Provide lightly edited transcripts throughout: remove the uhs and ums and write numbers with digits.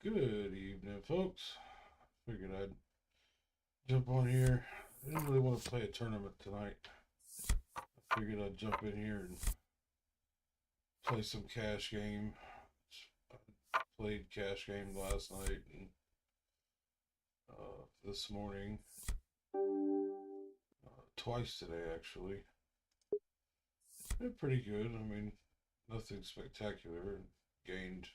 Good evening, folks. Figured I'd jump on here. I didn't really want to play a tournament tonight. I figured I'd jump in here and play some cash game. I played cash game last night and this morning, twice today actually. They're pretty good. I mean, nothing spectacular. Gained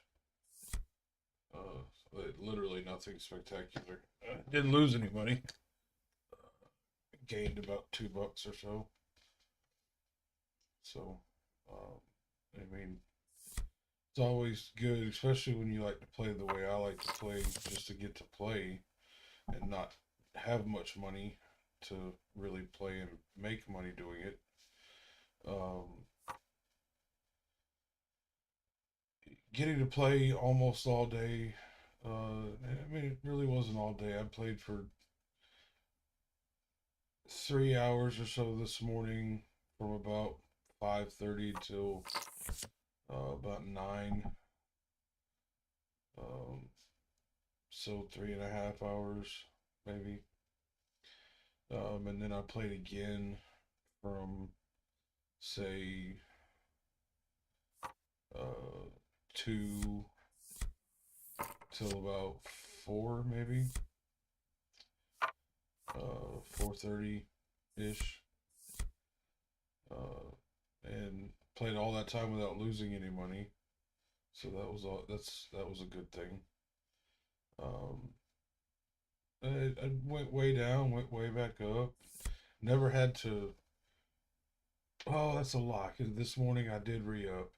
literally nothing spectacular. Didn't lose any money. Gained about $2 or so. So, um, I mean, it's always good, especially when you like to play the way I like to play, just to get to play and not have much money to really play and make money doing it. Um, Getting to play almost all day. I mean, it really wasn't all day. I played for 3 hours or so this morning, from about 5:30 till about 9. Um, so 3.5 hours maybe. And then I played again from say uh, 2 till about 4 maybe, 4:30 ish, uh, and played all that time without losing any money. So that was a good thing. Um, I went way down, went way back up. Never had to. Oh, that's a lie. 'Cause this morning I did re up.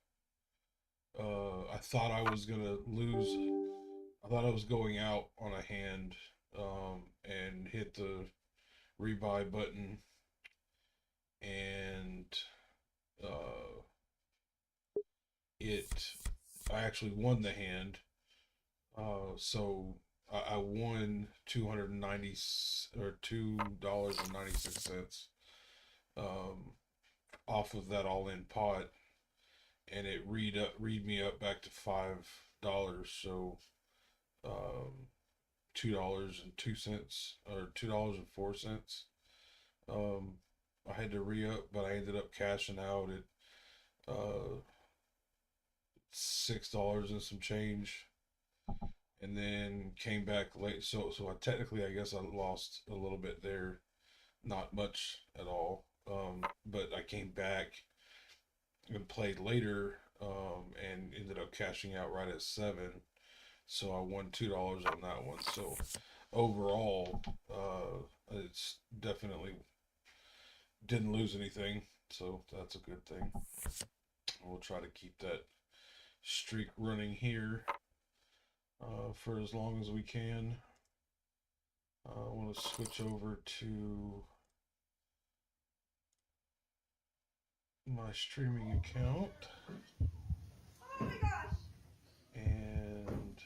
I thought I was gonna lose. I thought I was going out on a hand, and hit the rebuy button, and uh, it. I actually won the hand, so I won 290 or $2.96, um, off of that all in pot, and it read me up back to $5. So um, $2.02 or $2.04. Um, I had to re up, but I ended up cashing out at $6 and some change, and then came back late. So I technically, I guess I lost a little bit there, not much at all. But I came back and played later, and ended up cashing out right at 7. So I won $2 on that one. So overall, it's definitely didn't lose anything. So that's a good thing. We'll try to keep that streak running here, for as long as we can. I want to switch over to my streaming account, and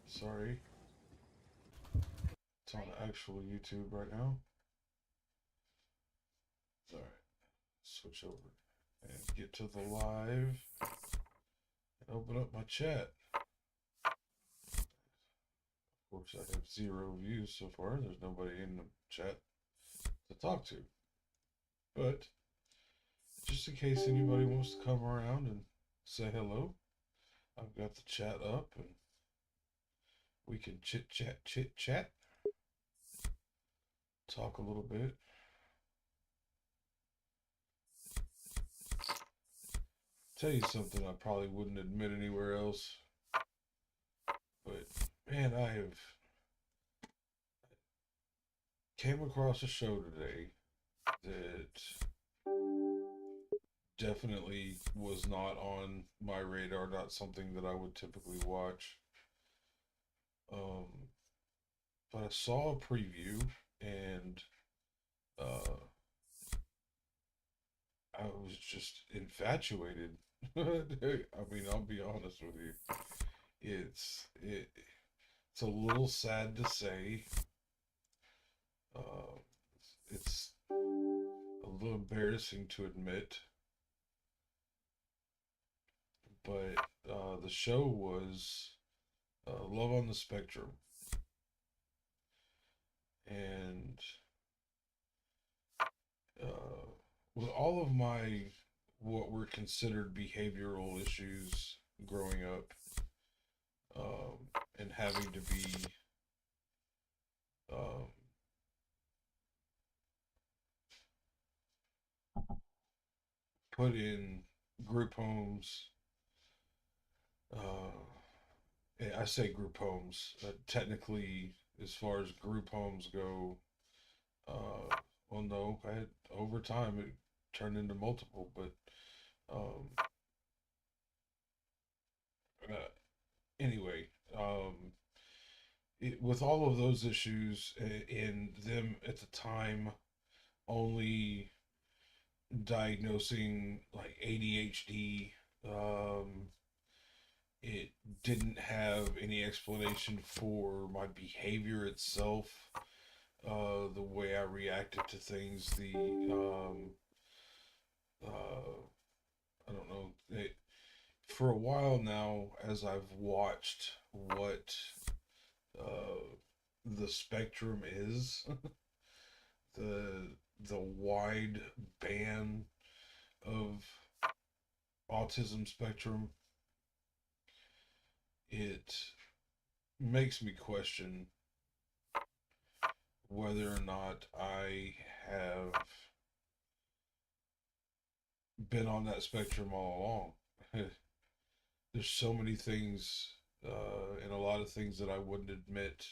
sorry, it's on actual YouTube right now. All right, switch over and get to the live and open up my chat. Of course, I have 0 views so far. There's nobody in the chat to talk to. But just in case anybody wants to come around and say hello, I've got the chat up and we can chit chat, talk a little bit. Tell you something I probably wouldn't admit anywhere else, but man, I have came across a show today that definitely was not on my radar, not something that I would typically watch. Um, but I saw a preview, and uh, I was just infatuated. I mean, I'll be honest with you. It's it, it's a little sad to say. Uh, it's a little embarrassing to admit, but the show was Love on the Spectrum, and uh, with all of my what were considered behavioral issues growing up, and having to be um, put in group homes. I say group homes. Technically, as far as group homes go, well, no, I had over time it turned into multiple, but um, uh, anyway, with all of those issues and them at the time only diagnosing like ADHD, it didn't have any explanation for my behavior itself, the way I reacted to things, I don't know, for a while now, as I've watched what uh, the spectrum is, the the wide band of autism spectrum, it makes me question whether or not I have been on that spectrum all along. There's so many things, and a lot of things that I wouldn't admit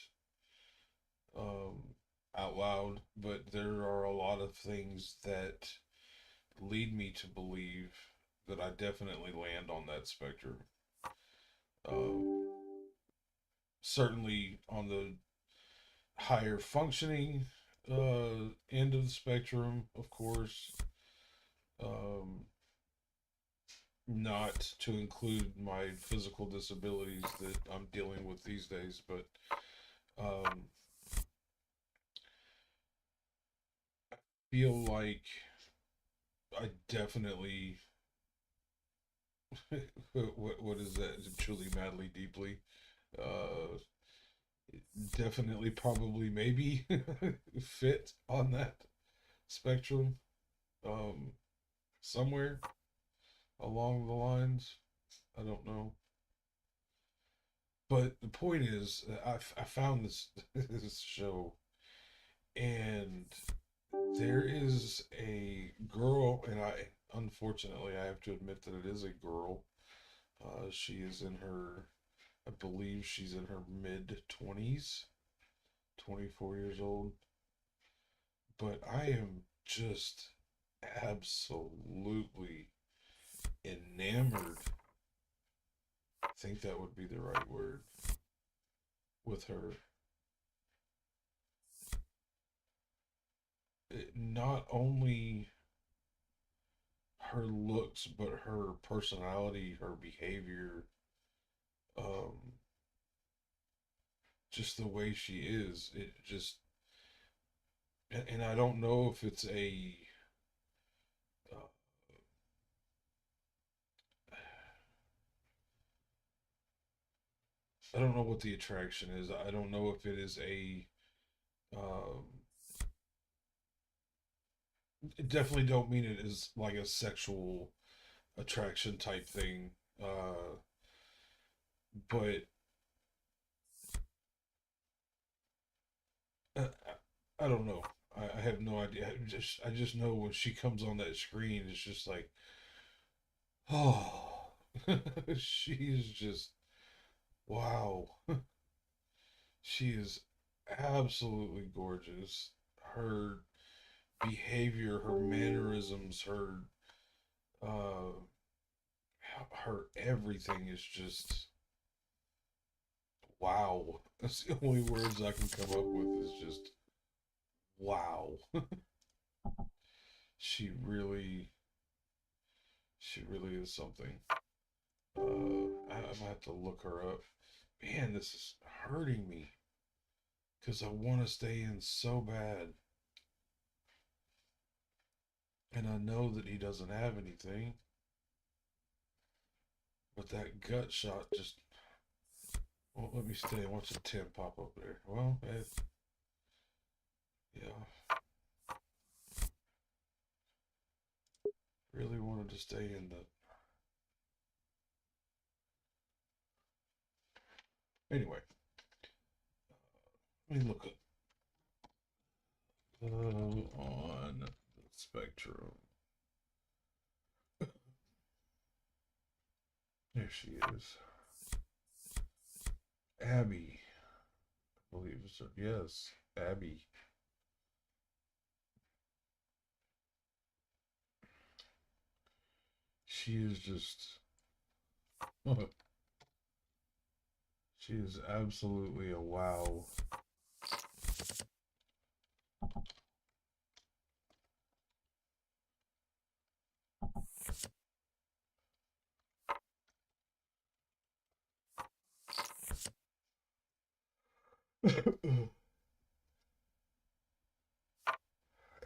um, out loud, but there are a lot of things that lead me to believe that I definitely land on that spectrum. Um, Certainly on the higher functioning end of the spectrum, of course. Um, Not to include my physical disabilities that I'm dealing with these days, but um, feel like I definitely what is that? Truly, madly, deeply. Uh, Definitely, probably, maybe fit on that spectrum. Um, Somewhere along the lines. I don't know. But the point is, I found this this show, and there is a girl, and I unfortunately I have to admit that it is a girl. She is in her, I believe she's in her mid 20s, 24 years old. But I am just absolutely enamored. I think that would be the right word with her. Not only her looks, but her personality, her behavior, um, just the way she is. It just, and I don't know if it's uh, I don't know what the attraction is. I don't know if it is um, definitely don't mean it is like a sexual attraction type thing. But I don't know. I have no idea. I just know when she comes on that screen, it's just like, oh, she's just wow. She is absolutely gorgeous. Her behavior, her mannerisms, uh, her everything is just wow. That's the only words I can come up with is just wow. She really, she really is something. I'm gonna have to look her up. Man, this is hurting me because I want to stay in so bad, and I know that he doesn't have anything. But that gut shot just won't let me stay. Watch a 10 pop up there. Well, yeah, really wanted to stay in the. Anyway, let me look on the spectrum. There she is. Abby. I believe it's her. Yes, Abby. She is just. She is absolutely a wow.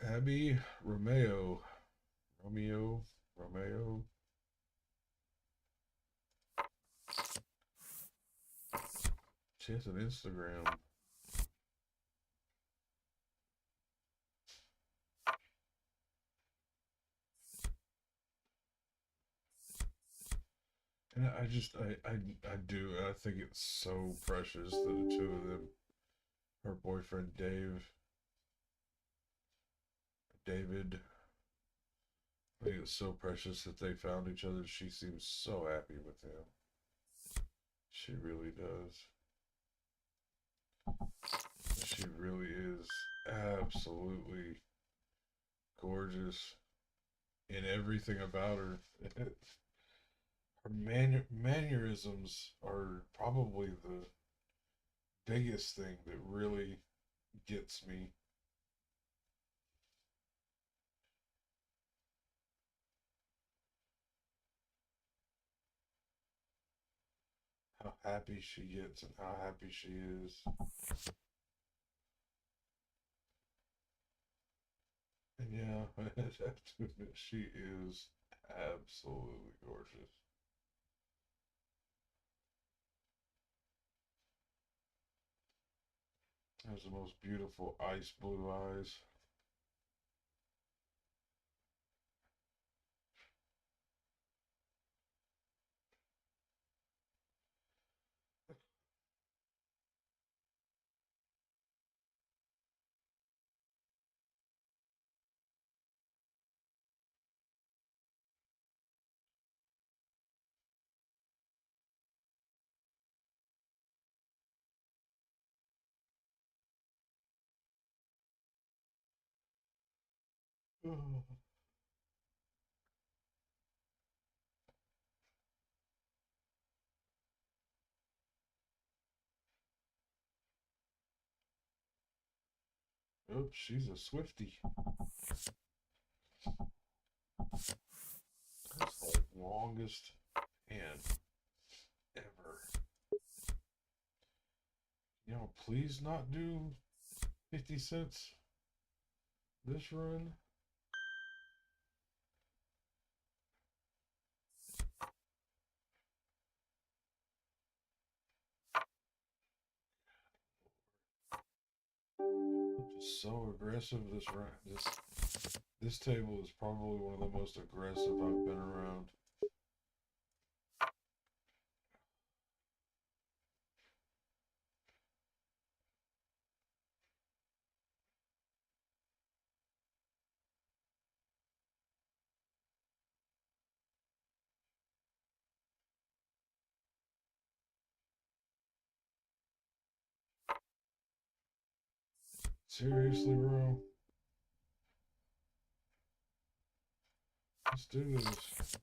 Abby Romeo. Romeo. She has an Instagram. And I do. I think it's so precious that the two of them, her boyfriend David, I think it's so precious that they found each other. She seems so happy with him. She really does. She really is absolutely gorgeous in everything about her. Her mannerisms are probably the biggest thing that really gets me. How happy she gets and how happy she is. And yeah, I have to admit, she is absolutely gorgeous. Has the most beautiful ice blue eyes. Oops, she's a Swiftie. That's the longest hand ever. Please not do 50 cents this run. Just so aggressive this run. This table is probably one of the most aggressive I've been around. Seriously, bro? Let's do this.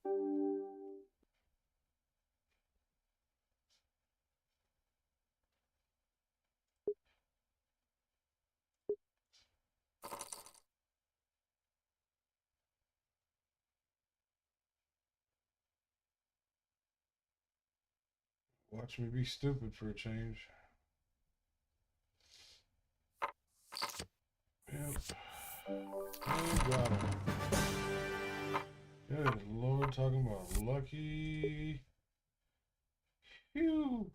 Watch me be stupid for a change. Yep. Oh, got him. Good Lord, talking about lucky. Phew.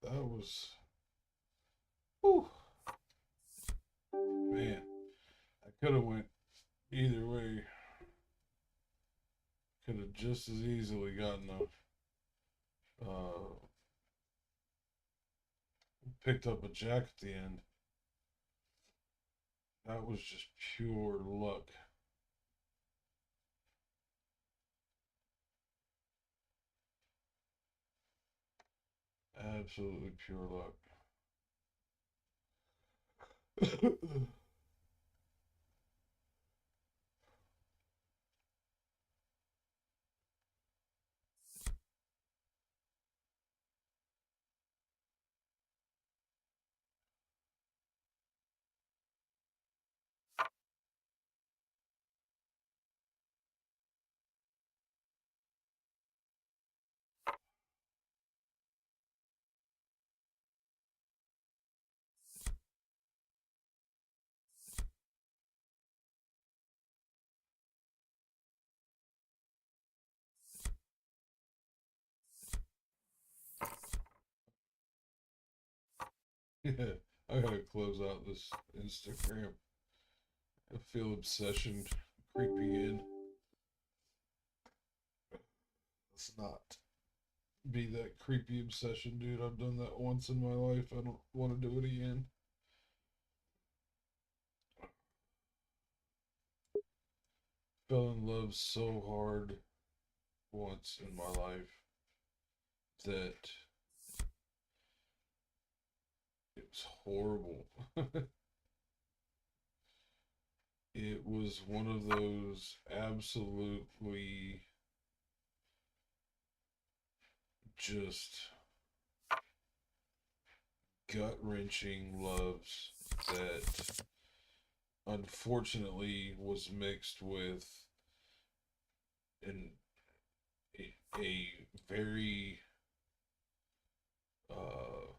That was, whew, man. I could have went either way. Could have just as easily gotten uh, picked up a jack at the end. That was just pure luck. Absolutely pure luck. Yeah, I gotta close out this Instagram. I feel obsession creeping in. Let's not be that creepy obsession, dude. I've done that once in my life. I don't want to do it again. Fell in love so hard once in my life that it was horrible. It was one of those absolutely just gut wrenching loves that unfortunately was mixed with an a very uh,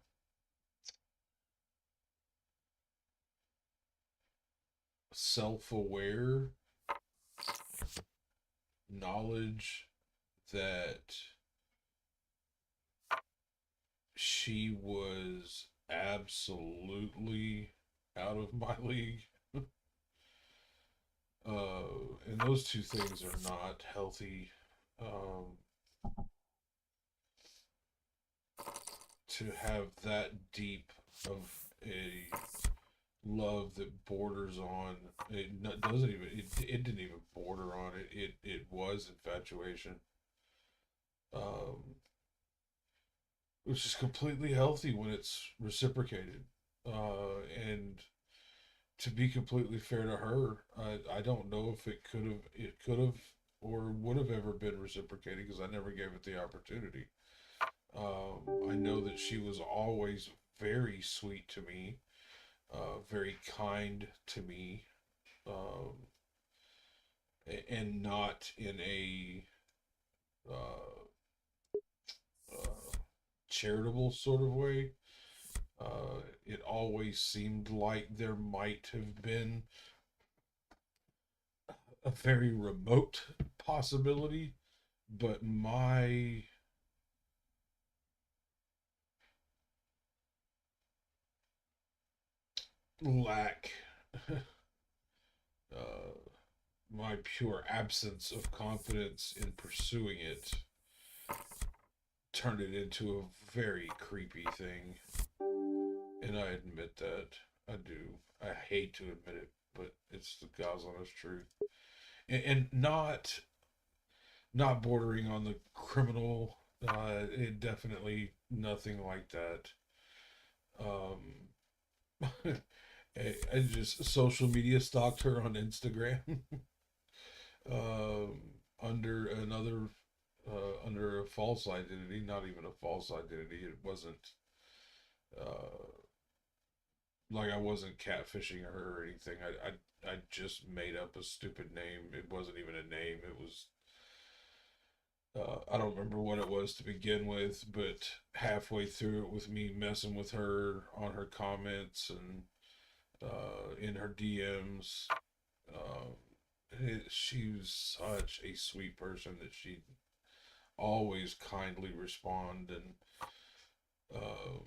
self-aware knowledge that she was absolutely out of my league. And those two things are not healthy. Um, to have that deep of a love that borders on doesn't even it didn't even border on it was infatuation, um, which is completely healthy when it's reciprocated, and to be completely fair to her, I don't know if it could have or would have ever been reciprocated because I never gave it the opportunity. I know that she was always very sweet to me, very kind to me, um, and not in a uh, uh, charitable sort of way. It always seemed like there might have been a very remote possibility, but my lack, uh, my pure absence of confidence in pursuing it turned it into a very creepy thing. And I admit that. I do. I hate to admit it, but it's the God's honest truth. And not bordering on the criminal. It definitely nothing like that. Um, I just social media stalked her on Instagram, um, under another under a false identity. Not even a false identity. It wasn't uh, like I wasn't catfishing her or anything. I just made up a stupid name. It wasn't even a name. It was I don't remember what it was to begin with, but halfway through it with me messing with her on her comments and in her DMs, uh, she was such a sweet person that she always kindly respond and um,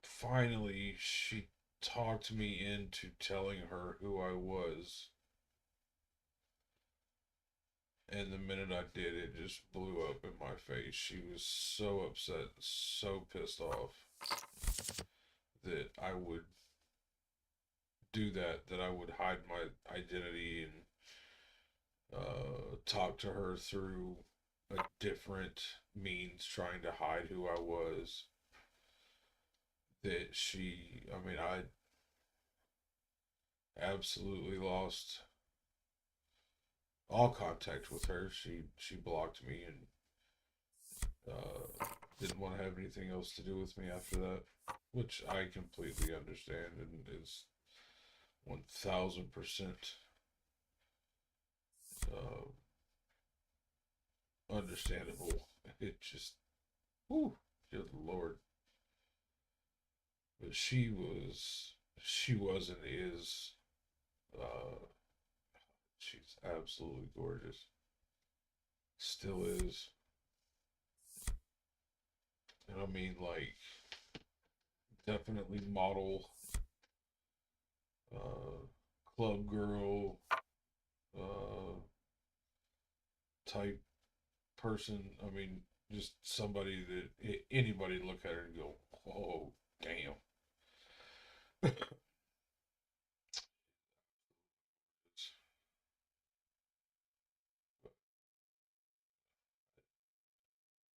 finally she talked me into telling her who I was. And the minute I did, it just blew up in my face. She was so upset, so pissed off that I would do that, that I would hide my identity and talk to her through a different means, trying to hide who I was. That I mean, I absolutely lost all contact with her. She blocked me and didn't want to have anything else to do with me after that, which I completely understand and is 1000% uh, understandable. It just, whew, good Lord. But she was and is, uh, she's absolutely gorgeous. Still is. And I mean, like, definitely model, uh, club girl, uh, type person. I mean, just somebody that anybody look at her and go, "Oh, damn."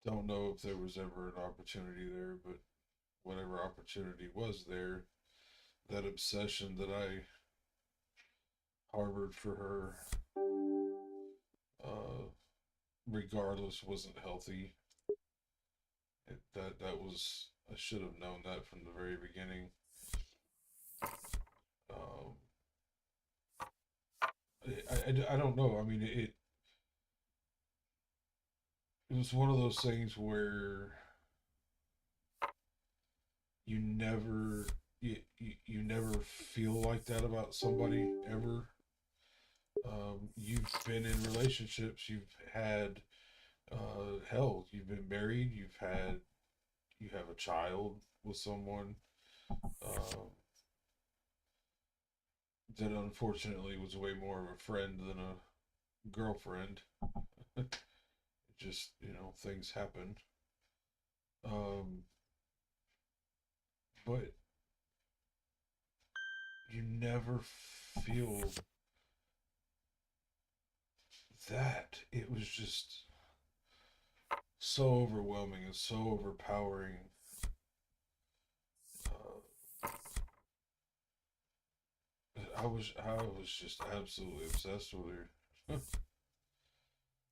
Don't know if there was ever an opportunity there, but whatever opportunity was there, that obsession that I harbored for her, uh, regardless, wasn't healthy. That was, I should have known that from the very beginning. Um, I don't know. I mean, it was one of those things where you never you never feel like that about somebody ever. You've been in relationships, you've had hell, you've been married, you have a child with someone um, that unfortunately was way more of a friend than a girlfriend. Just, things happen. Um, but you never feel that. It was just so overwhelming and so overpowering. I was just absolutely obsessed with her.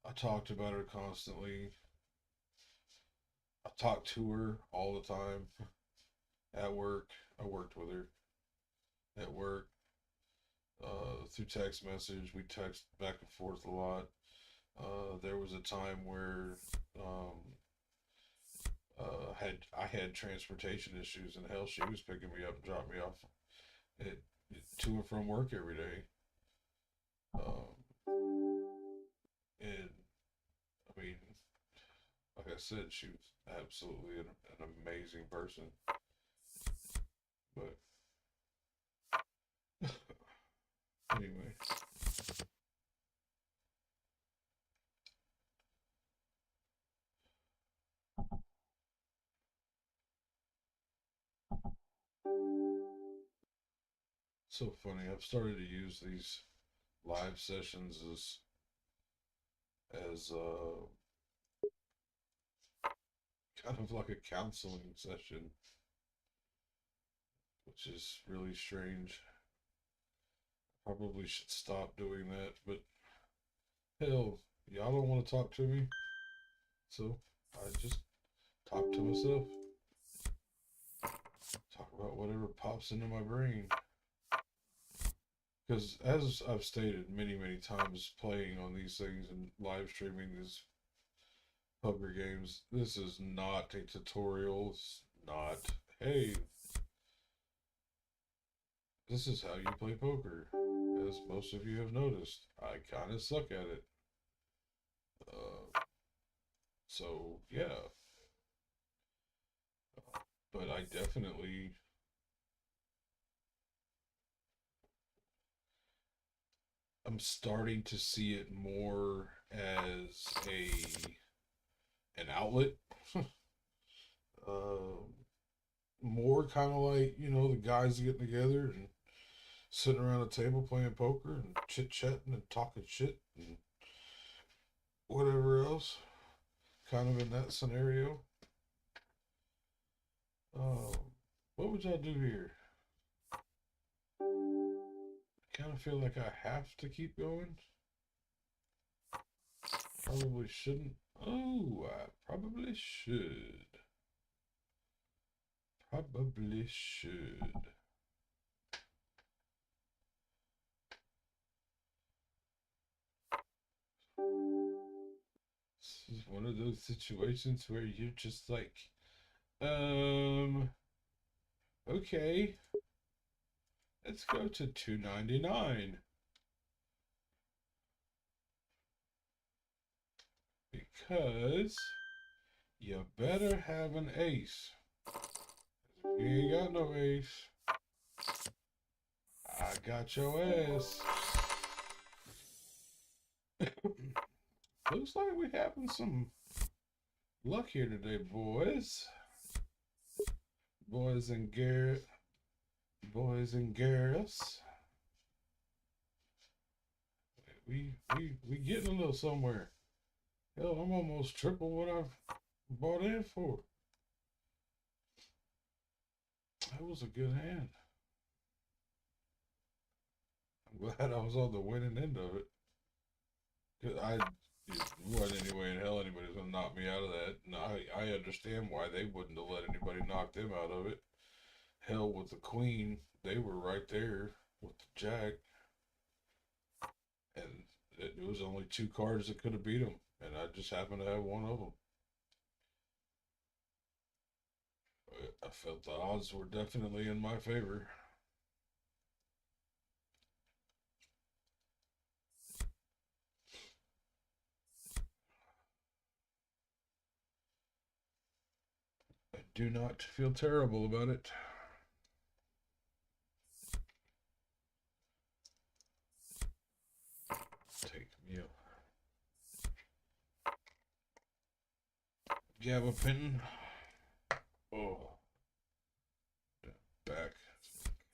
I talked about her constantly. I talked to her all the time. At work, I worked with her. At work, through text message, we text back and forth a lot. There was a time where um, I had transportation issues, and hell, she was picking me up and dropping me off at, to and from work every day. Um, and I mean, like I said, she was absolutely an amazing person. But anyway, so funny. I've started to use these live sessions as kind of like a counseling session, which is really strange. Probably should stop doing that, but hell, y'all don't want to talk to me, so I just talk to myself. Talk about whatever pops into my brain. Because as I've stated many, many times, playing on these things and live streaming these poker games, this is not a tutorial. It's not, hey, This is how you play poker. As most of you have noticed, I kind of suck at it. So, yeah. But I definitely, I'm starting to see it more as an outlet. uh, More kind of like, the guys getting together and sitting around a table playing poker and chit chatting and talking shit and whatever else, kind of in that scenario. Um, what would y'all do here? Kind of feel like I have to keep going. Probably shouldn't. Oh, I probably should. Probably should. This is one of those situations where you're just like, okay, let's go to 299 because you better have an ace. If you ain't got no ace, I got your ass. Looks like we're having some luck here today, boys. Boys and Garrett. Boys and girls. We getting a little somewhere. Hell, I'm almost triple what I've bought in for. That was a good hand. I'm glad I was on the winning end of it. Cause it wasn't any way in hell anybody's gonna knock me out of that. And I understand why they wouldn't have let anybody knock them out of it. Hell, with the queen, they were right there with the jack, and it was only two cards that could have beat them, and I just happened to have one of them. I felt the odds were definitely in my favor. I do not feel terrible about it. Take me a gabapentin. Oh, back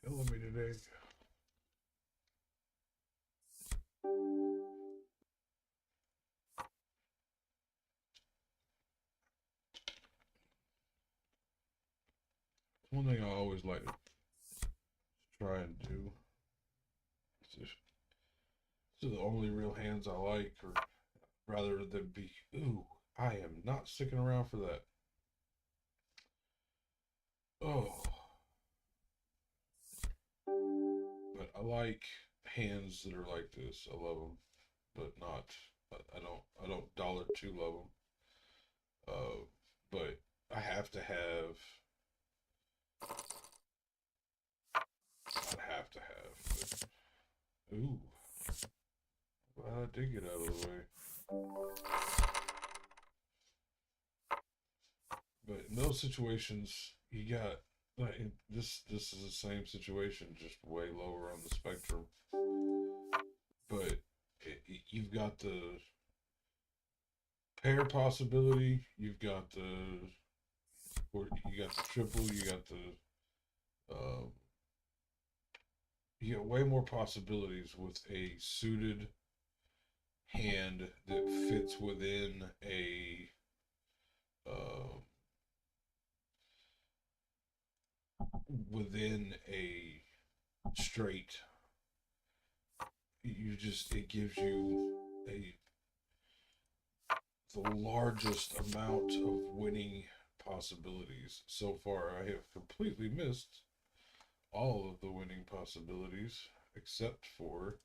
killing me today. One thing I always like to try and do. Just, these are the only real hands I like, or rather than be, ooh, I am not sticking around for that. Oh, but I like hands that are like this. I love them, but not. I don't. I don't dollar to love them. But I have to have. I have to have. But, ooh, glad I did get out of the way. But in those situations, you got like this. This is the same situation, just way lower on the spectrum. But you've got the pair possibility. You've got the or you got the triple. Um, you got way more possibilities with a suited hand that fits uh, within a straight. You just it gives you a the largest amount of winning possibilities. So far, I have completely missed all of the winning possibilities except for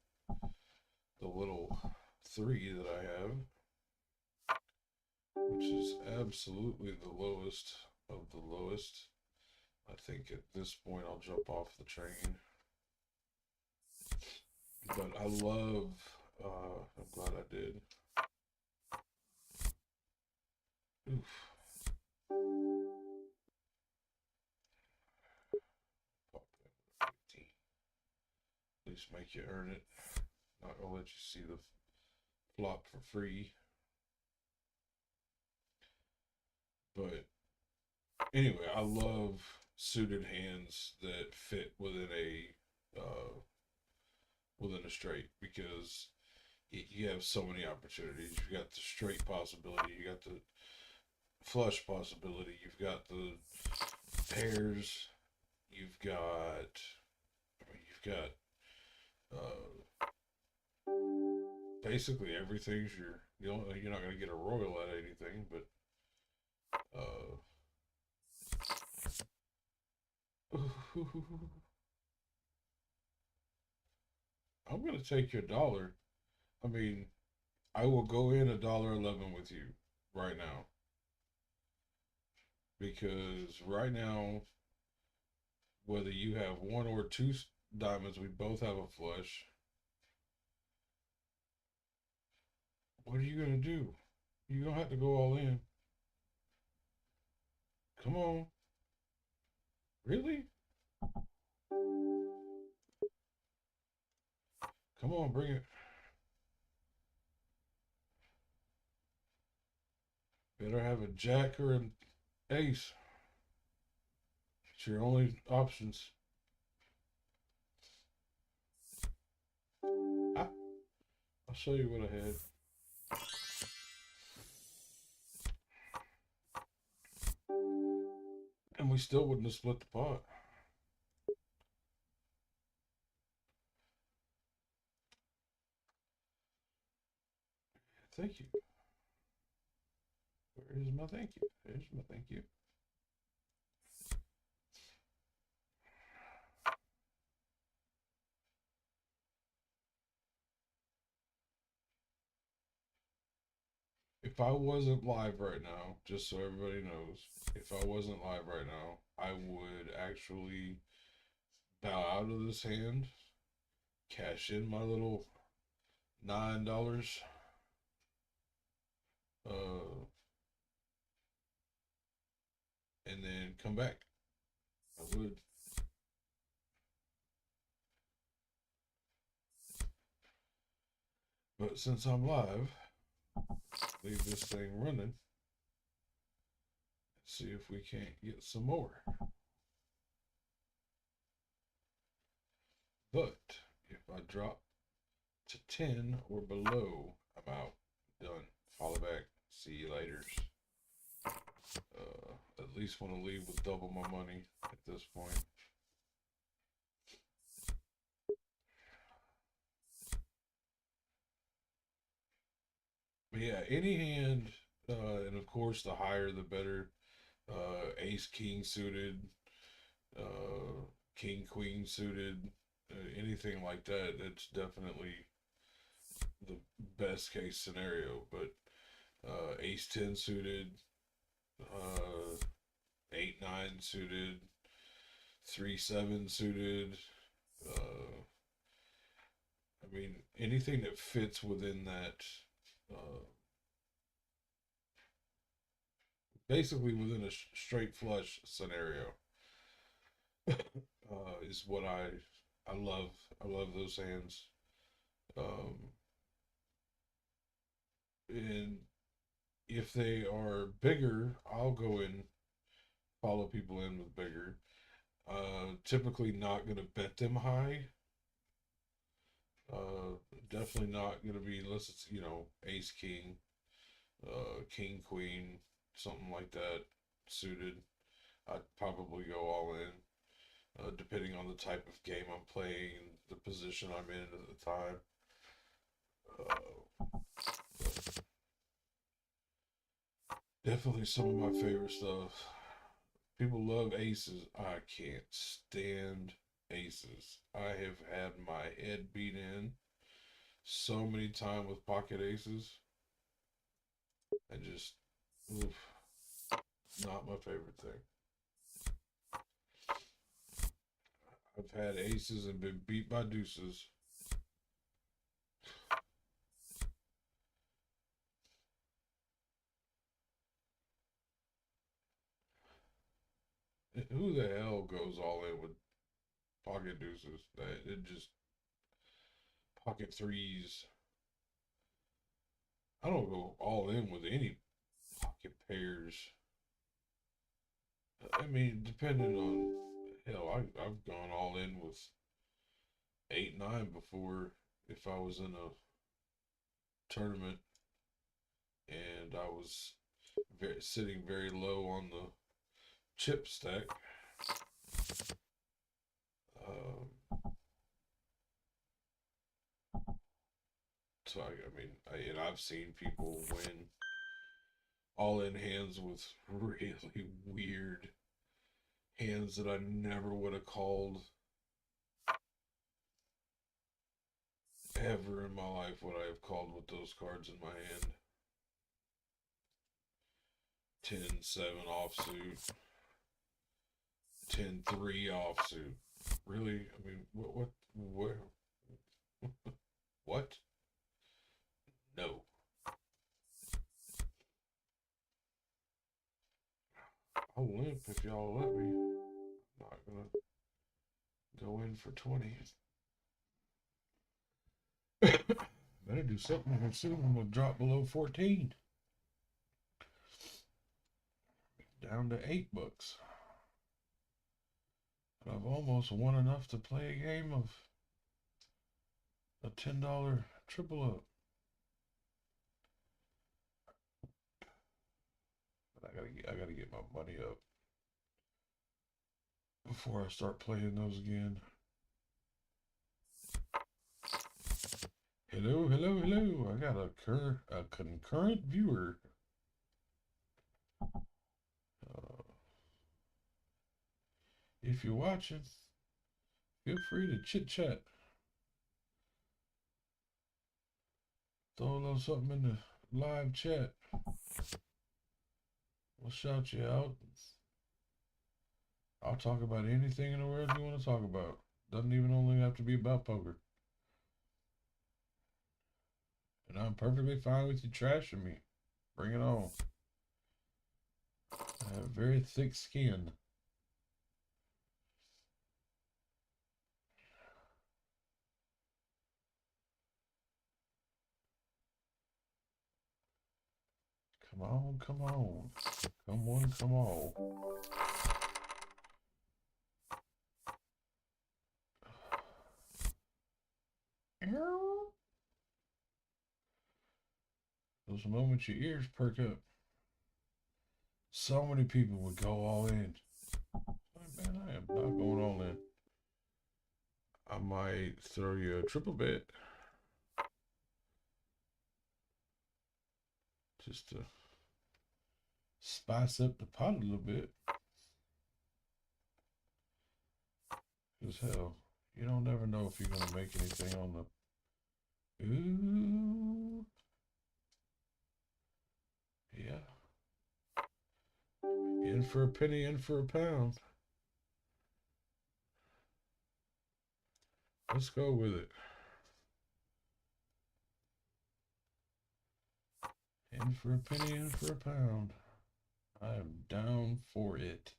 the little three that I have, which is absolutely the lowest of the lowest. I think at this point I'll jump off the train. But I love. I'm glad I did. Oof. Pop that 15. At least make you earn it. Not gonna let you see the flop for free. But anyway, I love suited hands that fit within a straight because you have so many opportunities. You got the straight possibility, you got the flush possibility, you've got the pairs, you've got you've got basically everything's you're not gonna get a royal at anything, but I'm gonna take your dollar. I mean, I will go in $1.11 with you right now because right now, whether you have one or two diamonds, we both have a flush. What are you gonna do? You don't have to go all in. Come on, really? Come on, bring it. Better have a jack or an ace. It's your only options. Ah, I'll show you what I had. And we still wouldn't have split the pot. Thank you. Where is my thank you? There's my thank you. If I wasn't live right now, just so everybody knows, if I wasn't live right now, I would actually bow out of this hand, cash in my little $9, and then come back. I would. But since I'm live, leave this thing running. See if we can't get some more. But if I drop to 10 or below, I'm out. Done. Follow back. See you later. At least want to leave with double my money at this point. But yeah, any hand, and of course, the higher the better. Ace King suited, uh, King Queen suited, anything like that. That's definitely the best case scenario. But Ace 10 suited, 8 9 suited, 3 7 suited. Uh, I mean, anything that fits within that, uh, basically within a straight flush scenario, is what I love. I love those hands. Um, and if they are bigger, I'll go and follow people in with bigger. Typically not going to bet them high. Definitely not going to be unless it's ace king, king queen, something like that suited. I'd probably go all in, depending on the type of game I'm playing, the position I'm in at the time. Uh, Definitely some of my favorite stuff. People love aces. I can't stand aces. I have had my head beat in so many times with pocket aces. I just, oof, not my favorite thing. I've had aces and been beat by deuces. Who the hell goes all in with pocket deuces? That it just pocket threes. I don't go all in with any pocket pairs. I mean, depending on hell, I've gone all in with 8-9 before if I was in a tournament and I was sitting very low on the chip stack. Um, so I mean, and I've seen people win all in hands with really weird hands that I never would have called ever in my life. Would I have called with those cards in my hand? 10-7 offsuit, 10-3 offsuit. Really? I mean, where, what? No. I'll limp if y'all let me. I'm not gonna go in for 20. Better do something here soon. I'm gonna drop below 14. Down to $8. But I've almost won enough to play a game of a $10 triple up. But I gotta get my money up before I start playing those again. Hello, hello, hello. I got a concurrent viewer. If you're watching, feel free to chit chat. Throw a little something in the live chat. We'll shout you out. I'll talk about anything in the world you want to talk about. Doesn't even only have to be about poker. And I'm perfectly fine with you trashing me. Bring it on. I have very thick skin. Come on, come on. Come on, come on. Those moments your ears perk up. So many people would go all in. Man, I am not going all in. I might throw you a triple bet. Just to spice up the pot a little bit. Because hell, you don't never know if you're going to make anything on the... Ooh. Yeah. In for a penny, in for a pound. Let's go with it. In for a penny, in for a pound. I am down for it.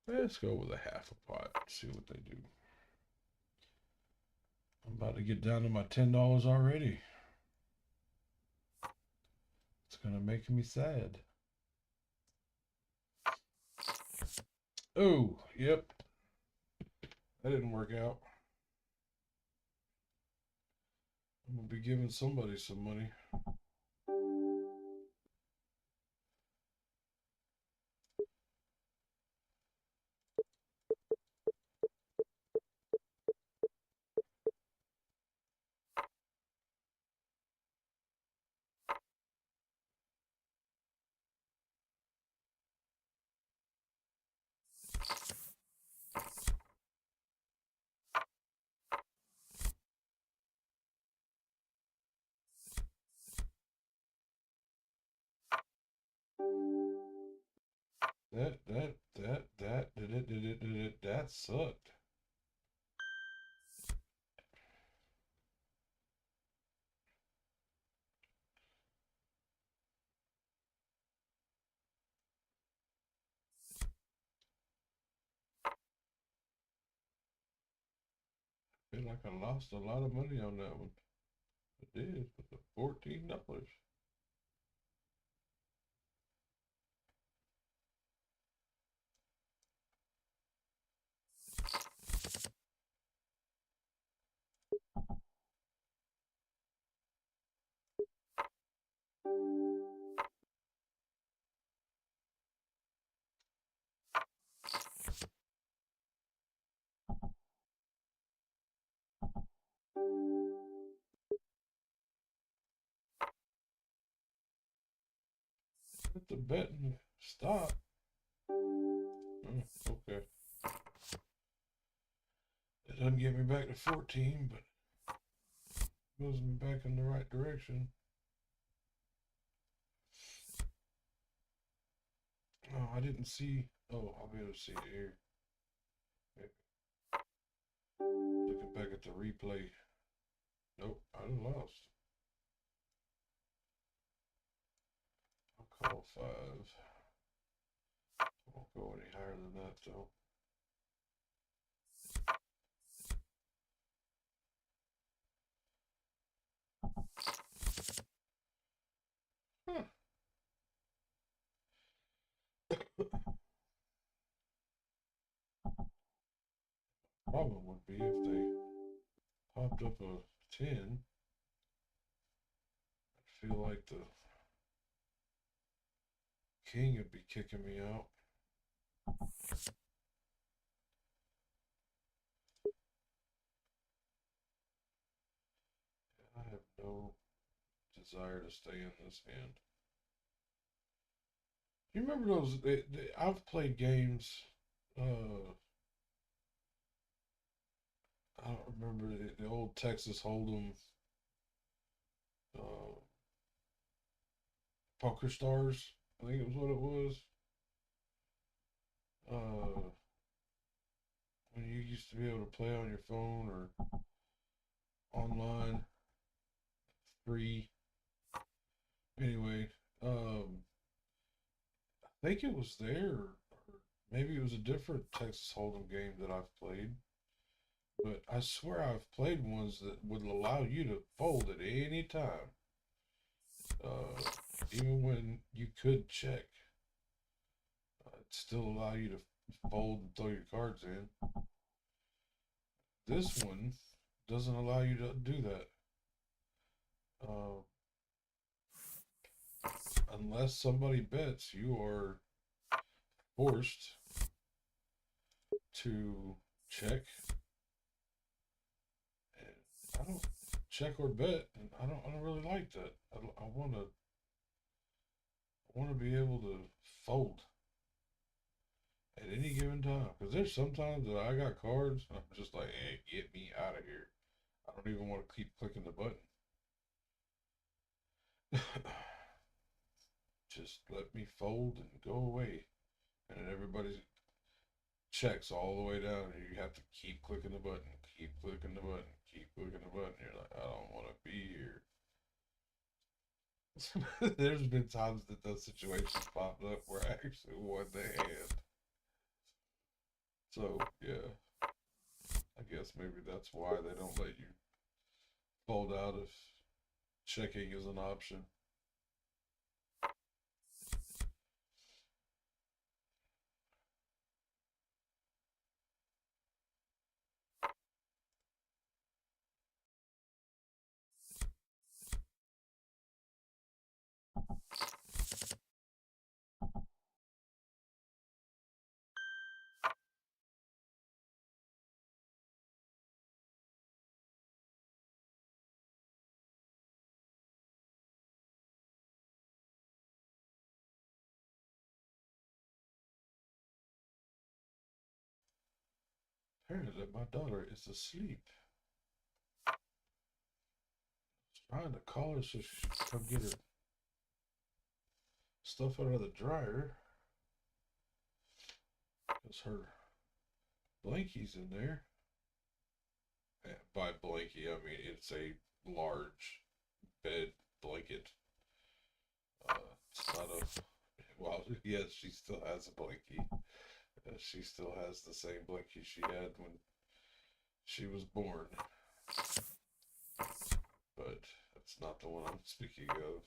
Let's go with a half a pot. See what they do. I'm about to get down to my $10 already. It's gonna make me sad. Oh, yep. That didn't work out. I'm gonna be giving somebody some money. That sucked. feel like I lost a lot of money on that one. I did, with the $14. Hit the button. Stop. Okay. It doesn't get me back to 14, but moves me back in the right direction. Oh, I didn't see. Oh, I'll be able to see it here. Looking back at the replay. Nope, I lost. I'll call 5. Won't go any higher than that, though. Huh. Problem would be if they popped up a 10. I feel like the king would be kicking me out. I have no desire to stay in this hand. You remember those? I've played games. I don't remember the old Texas Hold'em uh, Poker Stars. I think it was what it was. Uh, when you used to be able to play on your phone or online, free. Anyway, I think it was there, or maybe it was a different Texas Hold'em game that I've played. But I swear I've played ones that would allow you to fold at any time, uh, even when you could check. It still allow you to fold and throw your cards in. This one doesn't allow you to do that. Uh, unless somebody bets, you are forced to check. And I don't check or bet, and I don't really like that. I want to be able to fold at any given time. Because there's sometimes that I got cards, and I'm just like, hey, get me out of here. I don't even want to keep clicking the button. Just let me fold and go away. And then everybody checks all the way down, and you have to keep clicking the button, keep clicking the button, keep clicking the button. You're like, I don't want to be here. There's been times that those situations popped up where I actually won the hand. So, yeah, I guess maybe that's why they don't let you fold out if checking is an option. Apparently, my daughter is asleep. I was trying to call her so she could come get her stuff out of the dryer because her blankie's in there. And by blankie, I mean it's a large bed blanket. It's not a. Well, yes, she still has a blankie. She still has the same blankie she had when she was born, but that's not the one I'm speaking of.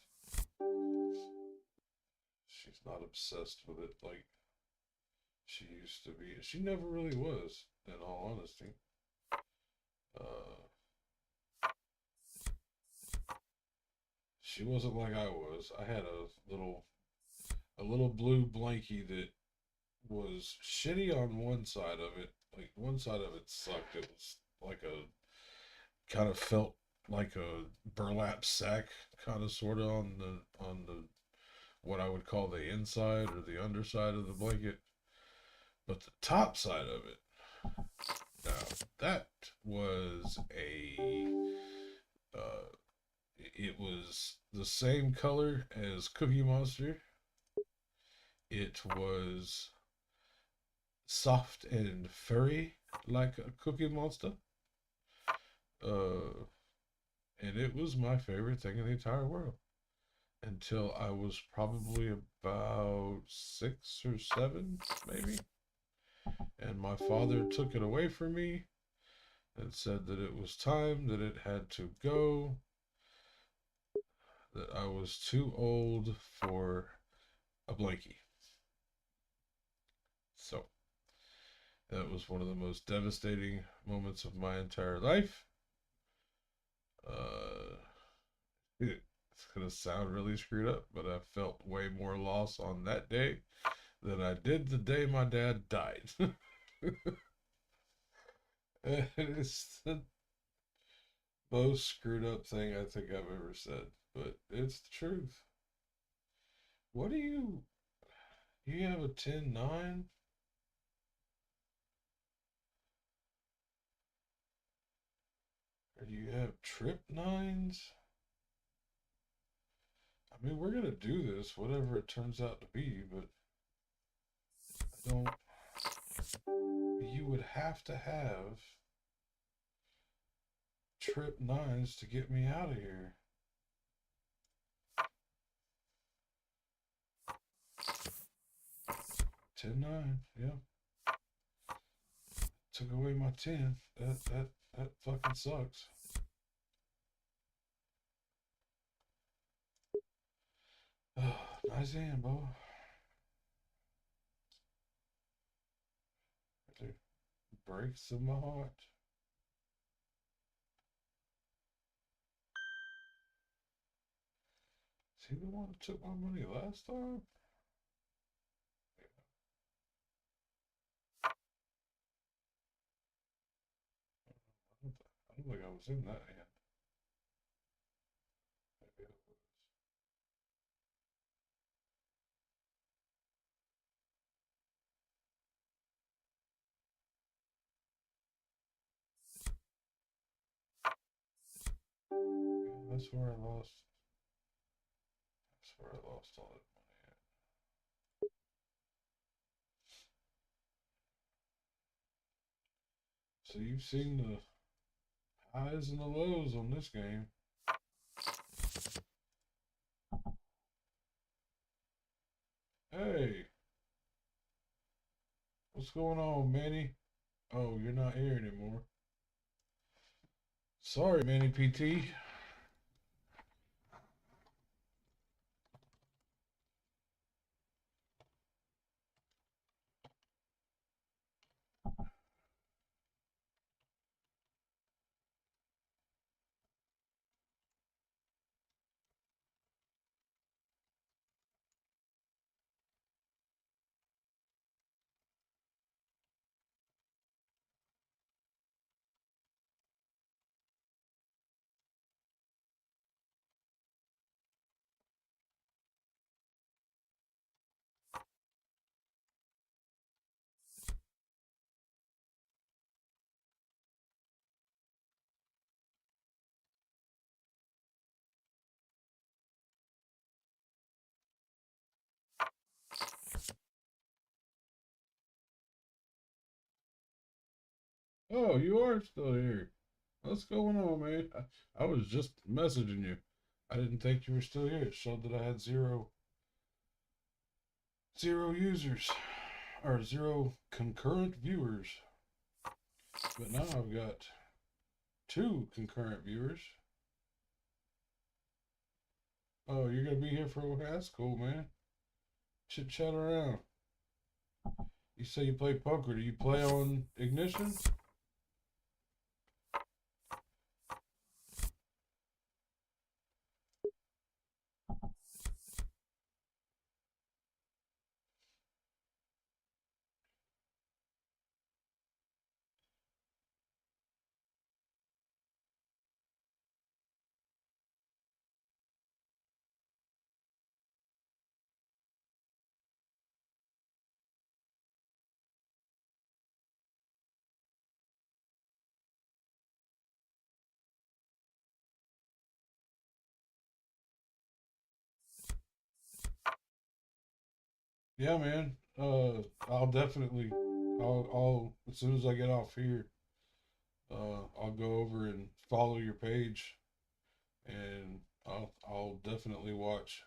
She's not obsessed with it like she used to be. She never really was, in all honesty. Uh, she wasn't like I was. I had a little blue blankie that was shitty on one side of it. Like one side of it sucked. It was like a kind of felt like a burlap sack, kind of sort of on the what I would call the inside or the underside of the blanket. But the top side of it, now that was uh, it was the same color as Cookie Monster. It was soft and furry like a Cookie Monster. Uh, and it was my favorite thing in the entire world until I was probably about 6 or 7, maybe. And my father took it away from me and said that it was time that it had to go, that I was too old for a blankie. So that was one of the most devastating moments of my entire life. Uh, it's going to sound really screwed up, but I felt way more loss on that day than I did the day my dad died. It's the most screwed up thing I think I've ever said, but it's the truth. What you have a 10-9, or do you have trip nines? I mean, we're gonna do this, whatever it turns out to be, but I don't. You would have to have trip nines to get me out of here. 10-9, yeah. Took away my 10. That fucking sucks. Oh, nice hand, boy. It breaks in my heart. Is he the one that took my money last time? I don't think I was in that hand. Maybe I was. Yeah, that's where I lost. That's where I lost all that money at. So you've seen the highs and the lows on this game. Hey, what's going on, Manny? Oh, you're not here anymore. Sorry, Manny PT. Oh, you are still here. What's going on, man? I was just messaging you. I didn't think you were still here. It showed that I had zero users or zero concurrent viewers. But now I've got two concurrent viewers. Oh, you're gonna be here for a while? That's cool, man. Chit chat around. You say you play poker. Do you play on Ignition? Yeah, man. I'll definitely. I'll as soon as I get off here, I'll go over and follow your page, and I'll definitely watch.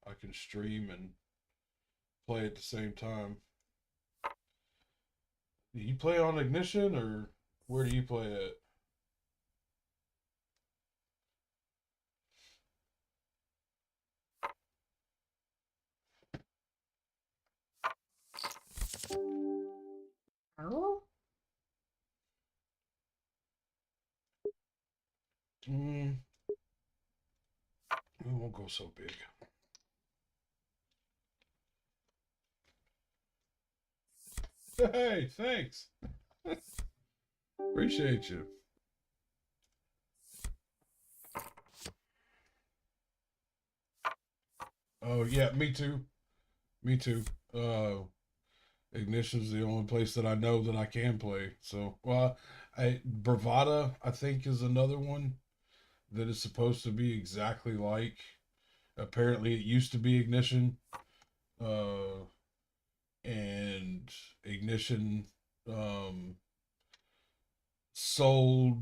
I can stream and play at the same time. Do you play on Ignition or where do you play at? Oh. Mm, it won't go so big. Hey, thanks. Appreciate you. Oh yeah, me too. Me too. Ignition's the only place that I know that I can play. So, well, Bravada I think is another one that is supposed to be exactly like. Apparently, it used to be Ignition, uh, and Ignition um, sold.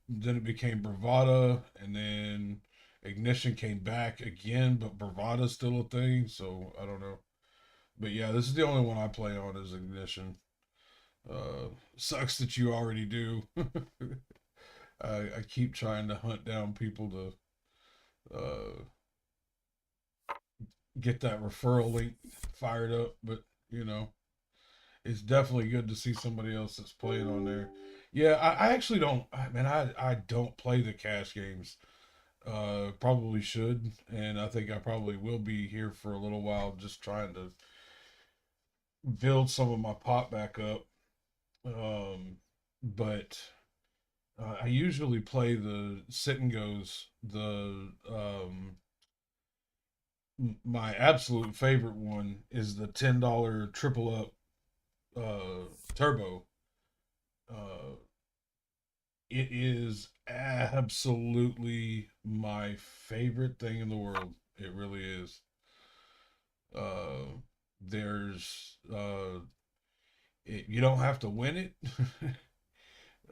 Then it became Bravada, and then Ignition came back again, but Bravada's still a thing. So I don't know. But yeah, this is the only one I play on is Ignition. Sucks that you already do. I keep trying to hunt down people to get that referral link fired up, but you know, it's definitely good to see somebody else that's playing on there. Yeah, I actually don't. I don't play the cash games. Probably should, and I think I probably will be here for a little while, just trying to build some of my pot back up. But I usually play the sit and goes. My absolute favorite one is the $10 triple up turbo. Uh, it is absolutely my favorite thing in the world. It really is. Uh, there's you don't have to win it.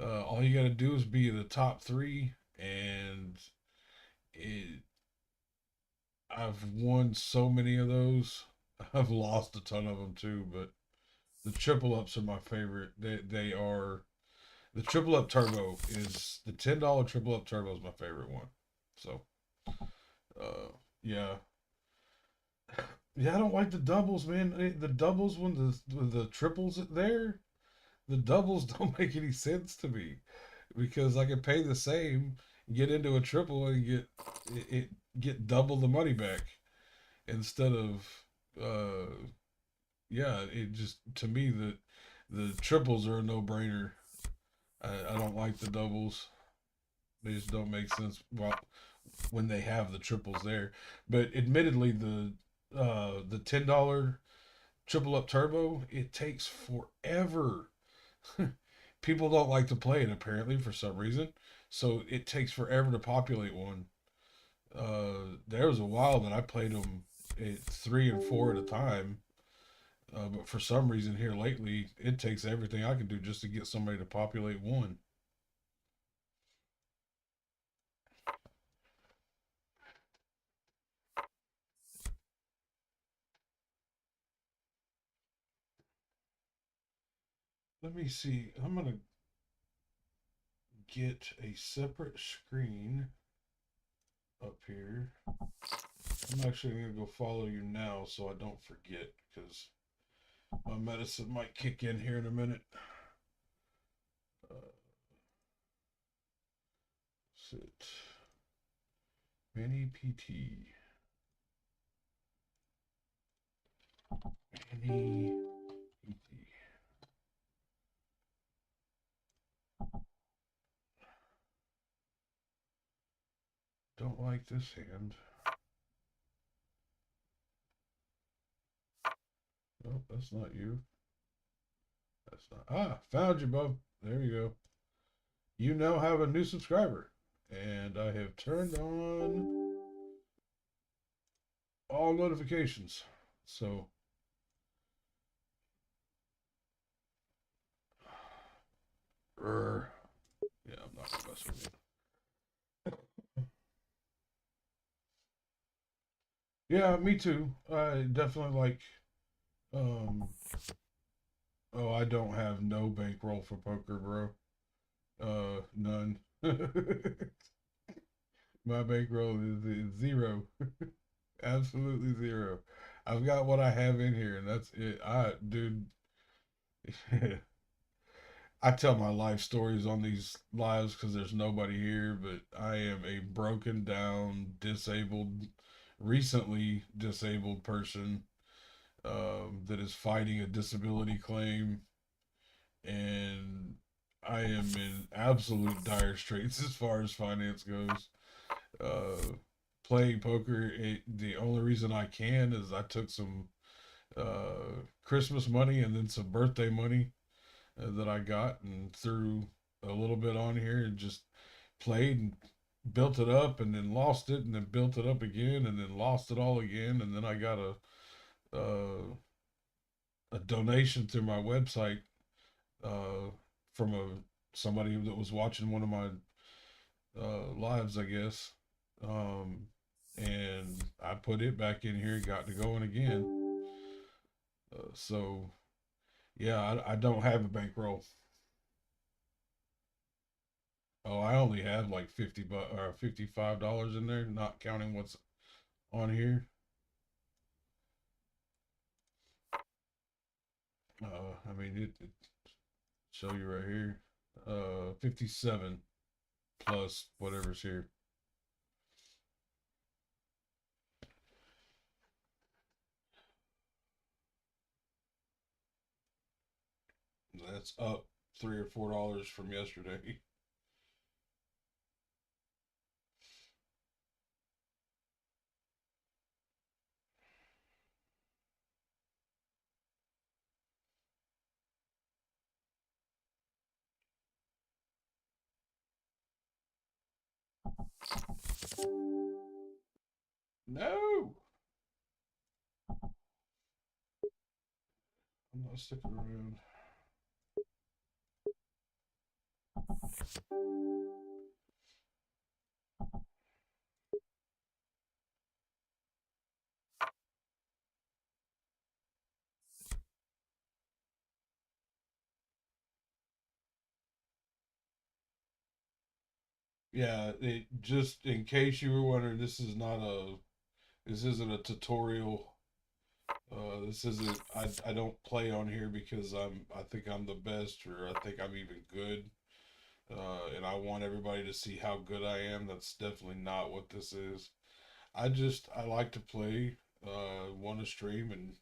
All you got to do is be in the top three, and it, I've won so many of those. I've lost a ton of them too, but the triple ups are my favorite. They are the triple up turbo is the $10 triple up turbo is my favorite one. So yeah, yeah. I don't like the doubles, man. The doubles when the triples there, the doubles don't make any sense to me because I can pay the same, get into a triple and get double the money back instead of uh yeah. It just to me the triples are a no brainer. I don't like the doubles. They just don't make sense. Well, when they have the triples there. But admittedly, the $10 triple up turbo it takes forever. People don't like to play it apparently for some reason, so it takes forever to populate one. There was a while that I played them at 3 and 4 at a time. But for some reason here lately, it takes everything I can do just to get somebody to populate one. Let me see. I'm gonna get a separate screen up here. I'm actually gonna go follow you now so I don't forget because my medicine might kick in here in a minute. Uh, sit. Mini PT. Mini PT. Don't like this hand. Oh, that's not you. That's not. Ah, found you, bub. There you go. You now have a new subscriber. And I have turned on all notifications. So, yeah, I'm not gonna mess with you. Yeah, me too. I definitely like. Um, oh, I don't have no bankroll for poker, bro. None. My bankroll is zero. Absolutely zero. I've got what I have in here, and that's it. Dude, I tell my life stories on these lives because there's nobody here, but I am a broken down, disabled, recently disabled person that is fighting a disability claim, and I am in absolute dire straits as far as finance goes. Uh, Playing poker, the only reason I can is I took some Christmas money and then some birthday money that I got and threw a little bit on here and just played and built it up and then lost it and then built it up again and then lost it all again and then I got a donation through my website uh, from somebody that was watching one of my lives, I guess. Um, and I put it back in here, got to going again. So yeah, I don't have a bankroll. Oh, I only have like 50 or $55 in there, not counting what's on here. I mean it show you right here. 57 plus whatever's here. That's up $3 or $4 from yesterday. No, I'm not sticking around. Yeah, just in case you were wondering, this isn't a tutorial. This isn't. I don't play on here because I think I'm the best or I think I'm even good. And I want everybody to see how good I am. That's definitely not what this is. I like to play, want to stream and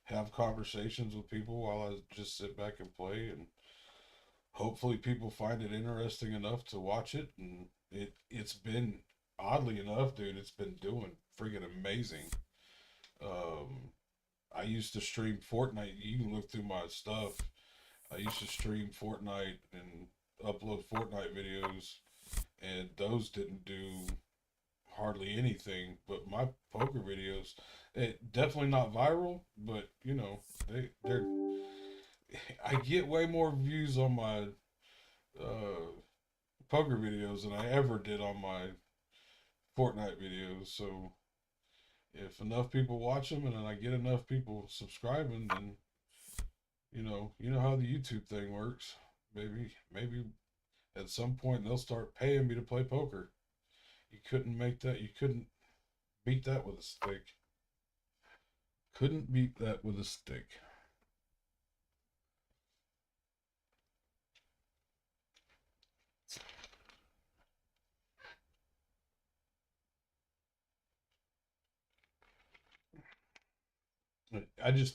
have conversations with people while I just sit back and play, and hopefully people find it interesting enough to watch it. And it's been oddly enough, dude, it's been doing freaking amazing. Um, I used to stream Fortnite. You can look through my stuff. I used to stream Fortnite and upload Fortnite videos, and those didn't do hardly anything. But my poker videos, definitely not viral, but you know, they're. I get way more views on my uh, poker videos than I ever did on my Fortnite videos. So if enough people watch them and then I get enough people subscribing, then You know how the YouTube thing works. Maybe at some point they'll start paying me to play poker. You couldn't make that. You couldn't beat that with a stick. Couldn't beat that with a stick.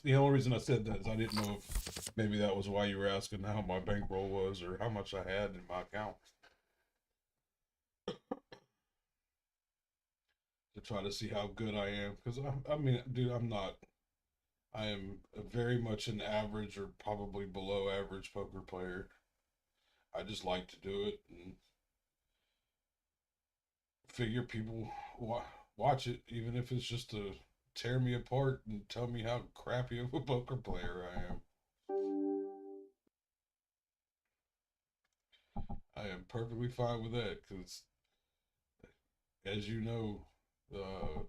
The only reason I said that is I didn't know if maybe that was why you were asking how my bankroll was or how much I had in my account to try to see how good I am. Because I mean, dude, I'm not. I am very much an average or probably below average poker player. I just like to do it and figure people wa- watch it, even if it's just to tear me apart and tell me how crappy of a poker player I am. I am perfectly fine with that because, as you know, uh,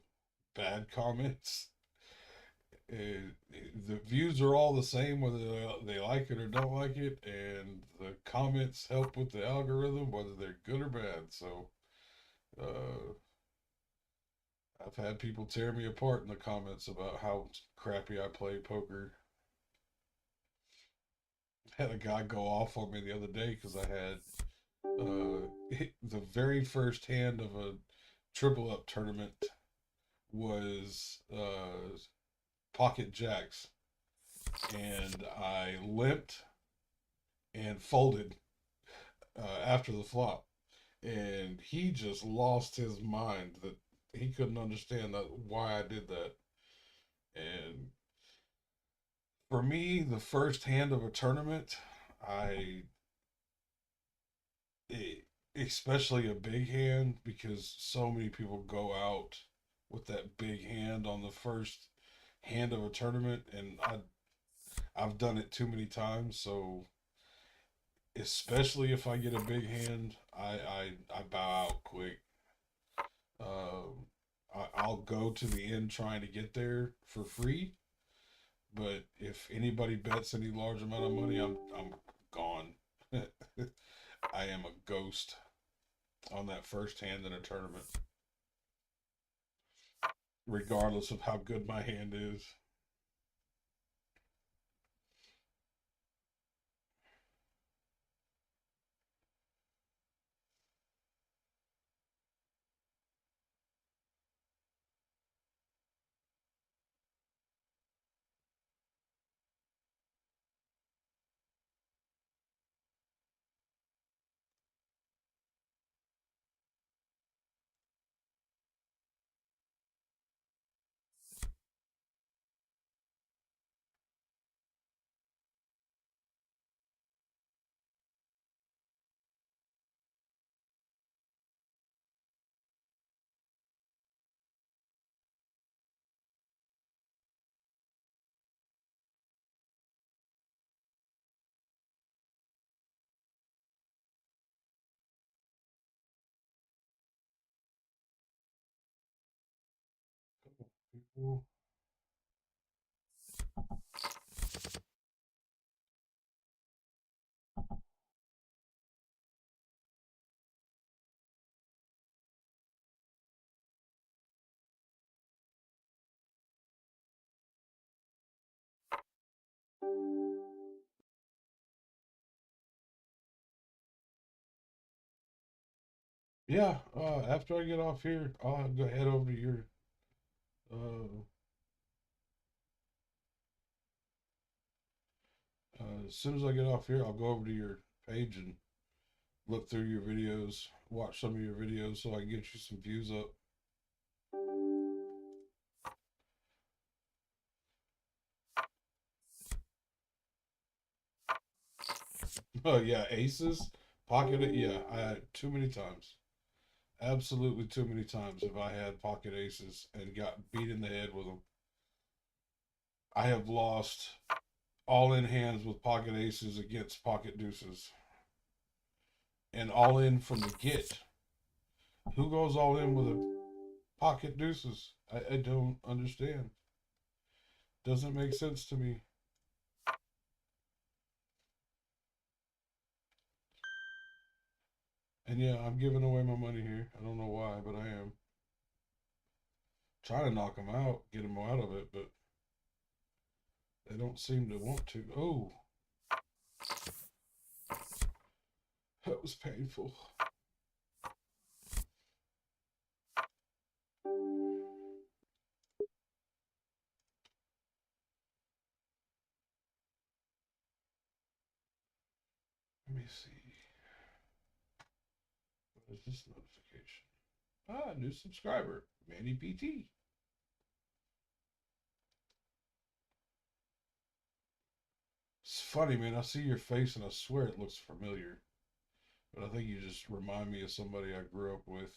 bad comments. The views are all the same whether they like it or don't like it, and the comments help with the algorithm whether they're good or bad. So uh, I've had people tear me apart in the comments about how crappy I play poker. Had a guy go off on me the other day because I had the very first hand of a triple up tournament was pocket jacks, and I limped and folded after the flop, and he just lost his mind that he couldn't understand that why I did that. And for me, the first hand of a tournament, I it, especially a big hand because so many people go out with that big hand on the first hand of a tournament, and I've done it too many times. So especially if I get a big hand, I bow out quick. Um, I'll go to the end trying to get there for free, but if anybody bets any large amount of money, I'm gone. I am a ghost on that first hand in a tournament, regardless of how good my hand is. Yeah, after I get off here, I'll go head over to your. Uh, as soon as I get off here, I'll go over to your page and look through your videos, watch some of your videos, so I can get you some views up. Oh yeah, aces, pocket it. Yeah, I had too many times. Absolutely too many times have I had pocket aces and got beat in the head with them. I have lost all in hands with pocket aces against pocket deuces, and all in from the get. Who goes all in with a pocket deuces? I don't understand. Doesn't make sense to me. And yeah, I'm giving away my money here. I don't know why, but I am. Trying to knock them out, get them out of it, but they don't seem to want to. Oh, that was painful. Let me see. What is this notification? Ah, new subscriber, Manny PT. It's funny, man. I see your face and I swear it looks familiar. But I think you just remind me of somebody I grew up with.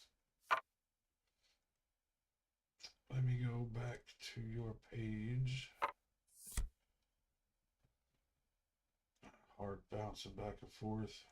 Let me go back to your page. Hard bouncing back and forth.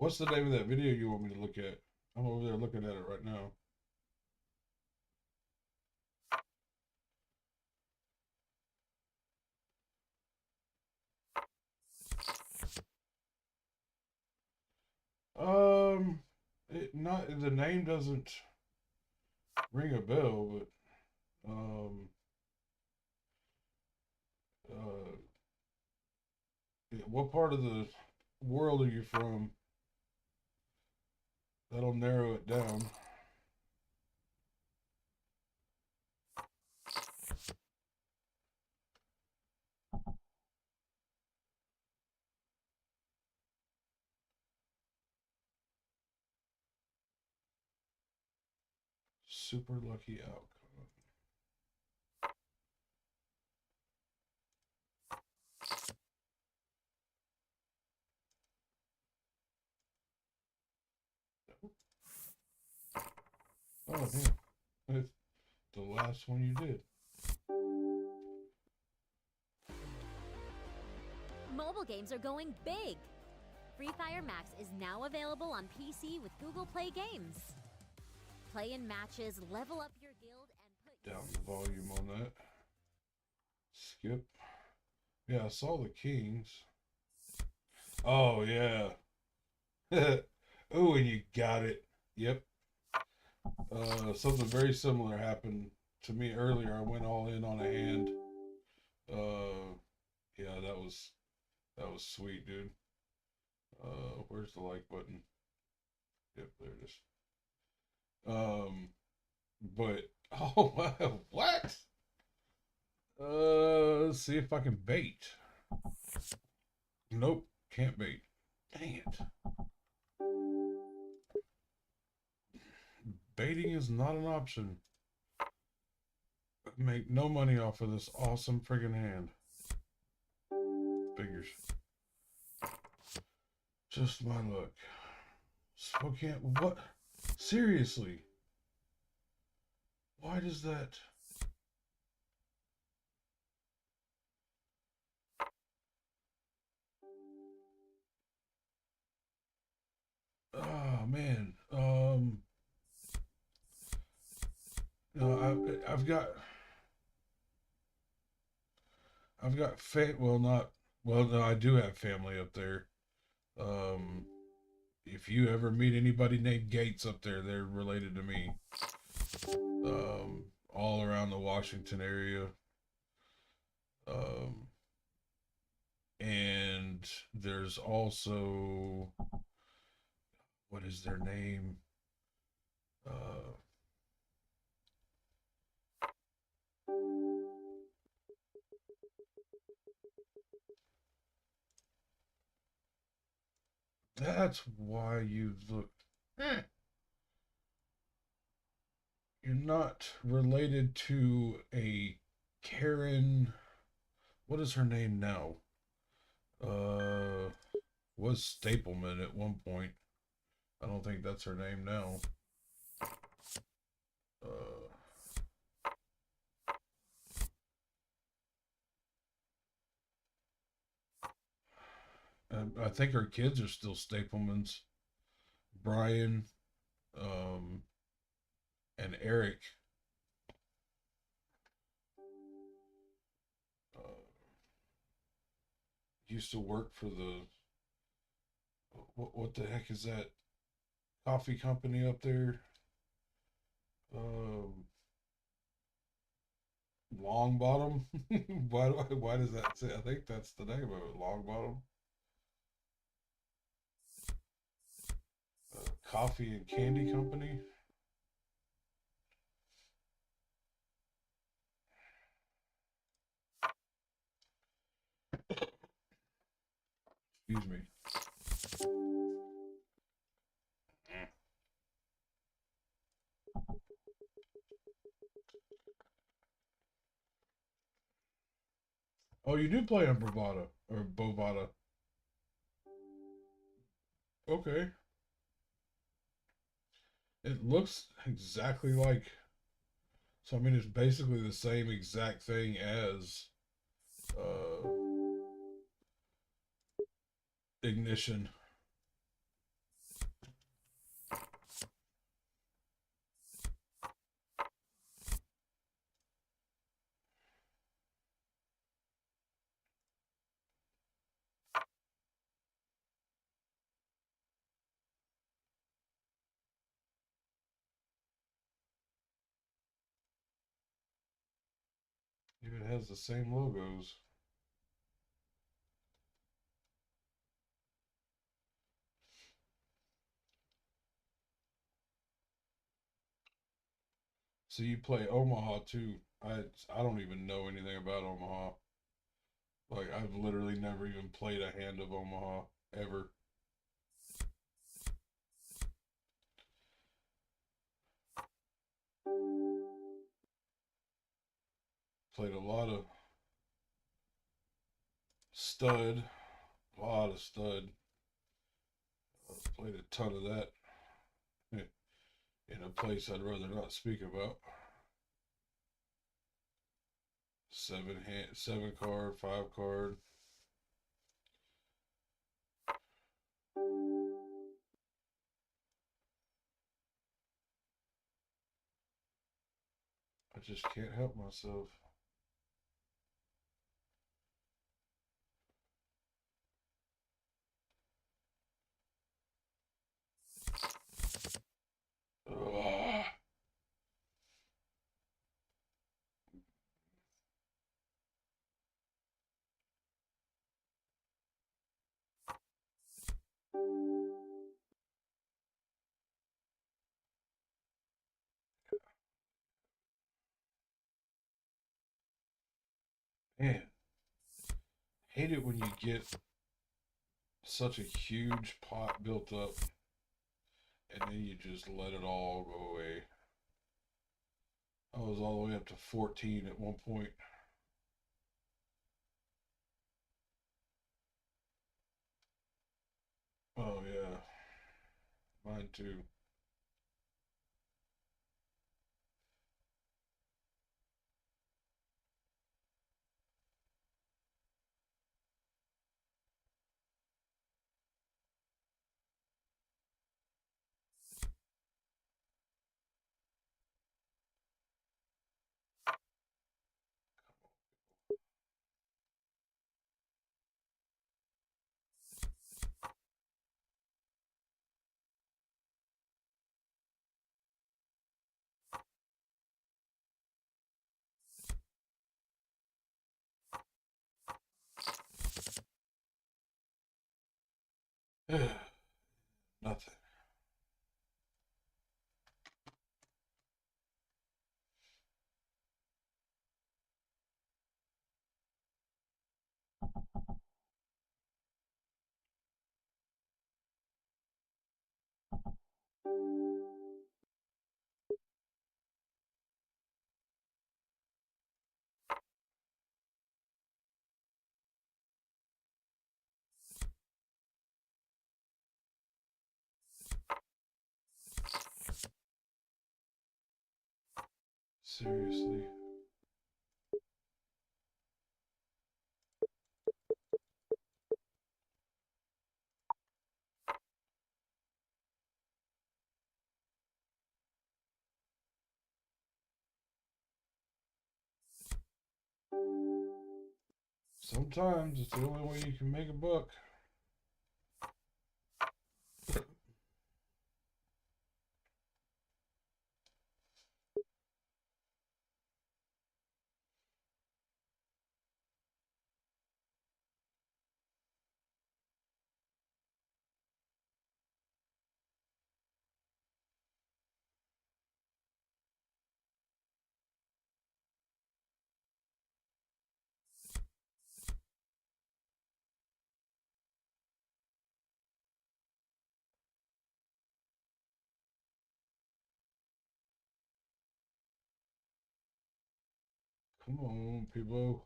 What's the name of that video you want me to look at? I'm over there looking at it right now. Um, it not the name doesn't ring a bell, but uh, what part of the world are you from? That'll narrow it down. Super lucky outcome. Oh, yeah. It's the last one you did. Mobile games are going big. Free Fire Max is now available on PC with Google Play Games. Play in matches, level up your guild, and put Down the volume on that. Skip. Yeah, I saw the Kings. Oh, yeah. Oh, and you got it. Yep. Something very similar happened to me earlier. I went all in on a hand. Yeah, that was sweet, dude. Where's the like button? Yep, there it is. But oh wow, what? Let's see if I can bait. Nope, can't bait. Dang it. Baiting is not an option. Make no money off of this awesome friggin' hand. Figures. Just my luck. Spokane, what? Seriously? Why does that? Oh man. No, I've got well, not well. No, I do have family up there. Um, if you ever meet anybody named Gates up there, they're related to me. All around the Washington area. Um, and there's also what is their name? Uh, that's why you look. You're not related to a Karen. What is her name now? Uh, was Stapleman at one point. I don't think that's her name now. Uh, and I think her kids are still Staplemans. Brian, um, and Eric. Uh, used to work for the what the heck is that coffee company up there? Um, Long Bottom. Why does that say? I think that's the name of it. Long Bottom. Coffee and Candy Company. Excuse me. Oh, you do play on Bravada or Bovada. Okay. It looks exactly like. So I mean, it's basically the same exact thing as uh, Ignition. If it has the same logos. So you play Omaha too. I don't even know anything about Omaha. Like I've literally never even played a hand of Omaha ever. Played a lot of stud. Played a ton of that in a place I'd rather not speak about. Seven card, five card. I just can't help myself. Ugh. Man, hate it when you get such a huge pot built up and then you just let it all go away. I was all the way up to 14 at one point. Oh, yeah. Mine too. Nothing. Seriously. Sometimes it's the only way you can make a buck. Come on, people.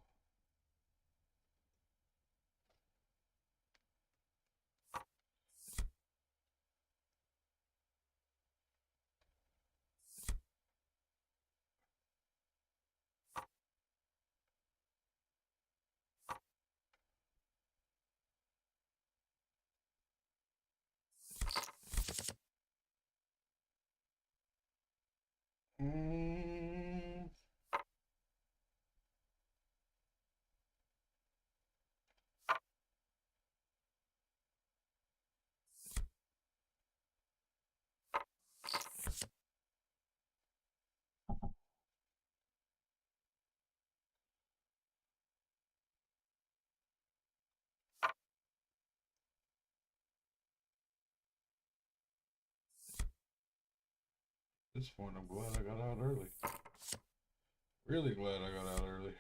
Mm, at this point, I'm glad I got out early. Really glad I got out early.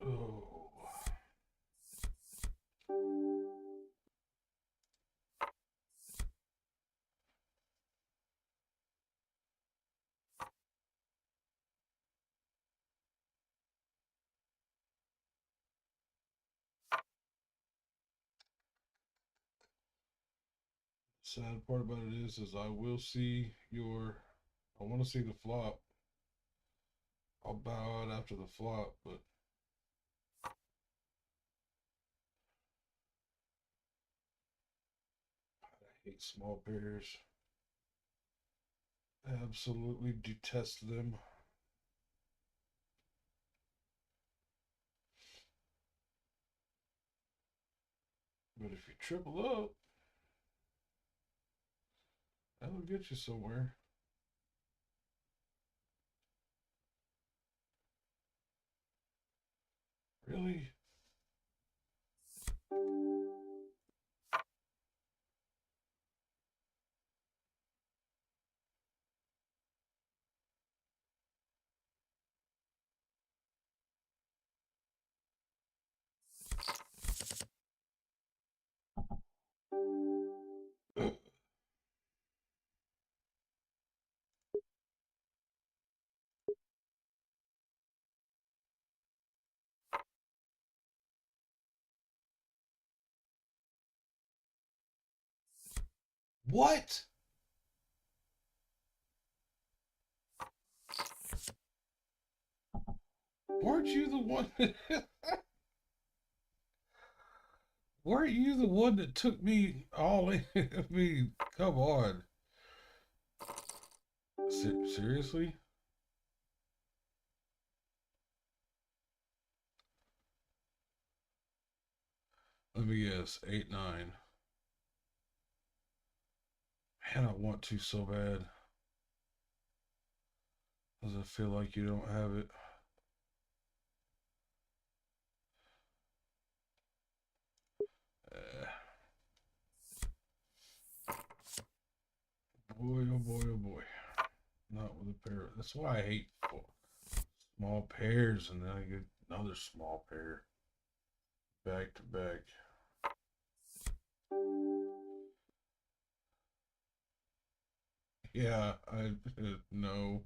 Oh. Sad part about it is I will see your. I want to see the flop. I'll bow out after the flop, but I hate small pairs. Absolutely detest them. But if you triple up, that'll get you somewhere. Really? What? Weren't you the one? Weren't you the one that took me all in? I mean, come on. Seriously? Let me guess. 8, 9. Man, I want to so bad. Does it feel like you don't have it? Uh, boy, oh boy, oh boy. Not with a pair. That's why I hate small pairs, and then I get another small pair back to back. Yeah, I no.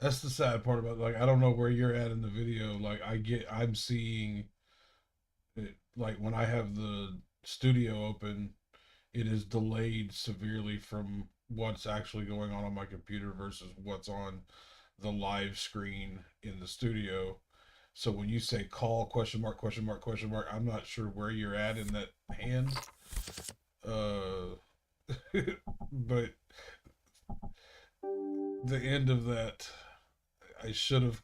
That's the sad part about it. Like I don't know where you're at in the video. Like I'm seeing it, like when I have the studio open, it is delayed severely from what's actually going on my computer versus what's on the live screen in the studio. So when you say call question mark question mark question mark, I'm not sure where you're at in that hand. Uh, but the end of that, I should have.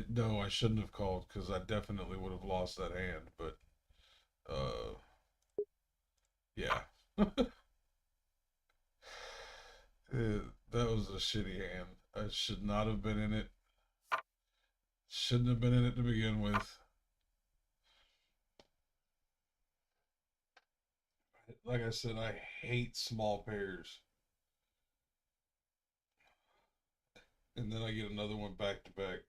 No, I shouldn't have called because I definitely would have lost that hand. But uh, yeah, that was a shitty hand. I should not have been in it. Shouldn't have been in it to begin with. Like I said, I hate small pairs. And then I get another one back to back.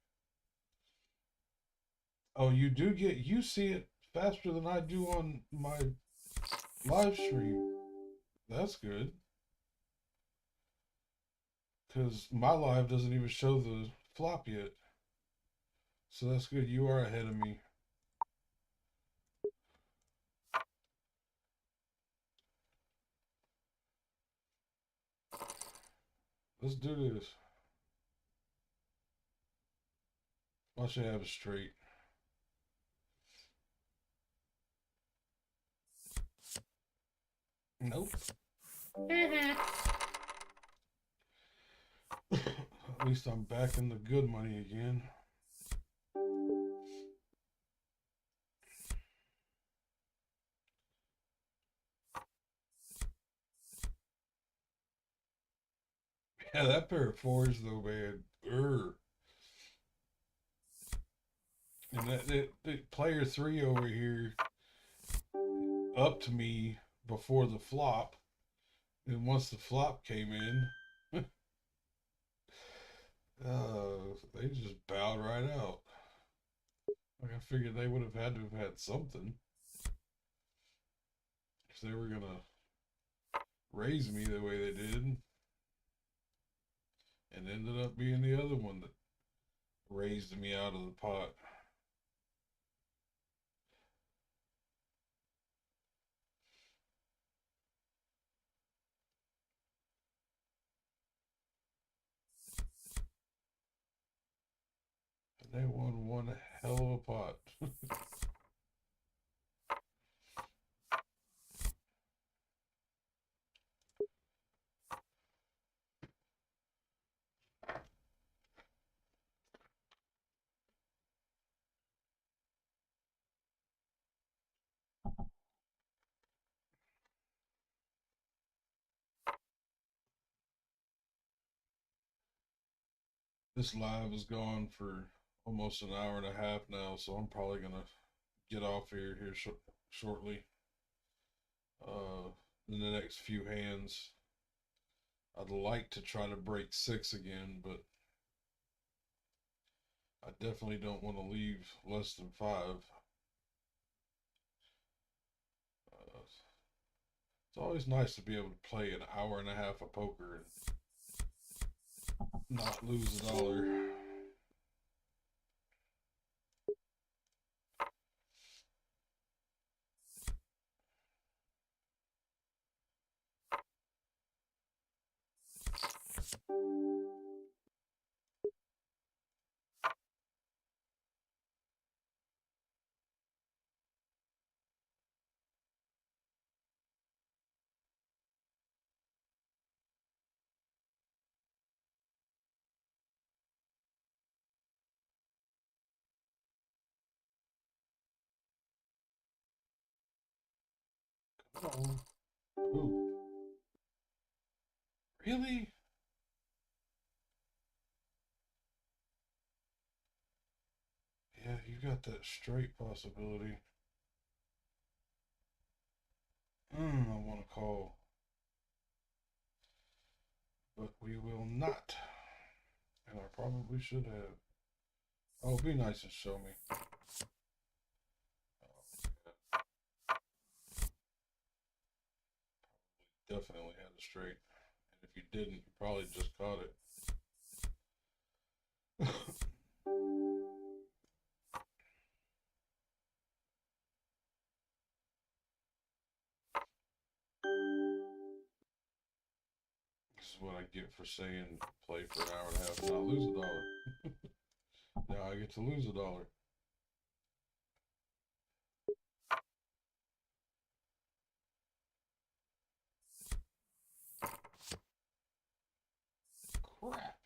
Oh, you see it faster than I do on my live stream. That's good. Because my live doesn't even show the flop yet. So that's good. You are ahead of me. Let's do this. I should have a straight. Nope. At least I'm back in the good money again. Yeah, that pair of fours though, man. And that player three over here up to me before the flop. And once the flop came in, they just bowed right out. Like I figured they would have had to have had something. If they were gonna raise me the way they did, and ended up being the other one that raised me out of the pot. And they won one hell of a pot. This live is gone for almost an hour and a half now, so I'm probably gonna get off here shortly. Uh, in the next few hands, I'd like to try to break six again, but I definitely don't want to leave less than five. It's always nice to be able to play an hour and a half of poker and not lose a dollar. Oh, ooh, really? Yeah, you got that straight possibility. I want to call, but we will not. And I probably should have. Oh, be nice and show me. Definitely had a straight. And if you didn't, you probably just caught it. This is what I get for saying play for an hour and a half, not lose a dollar. Now I get to lose a dollar. Crap.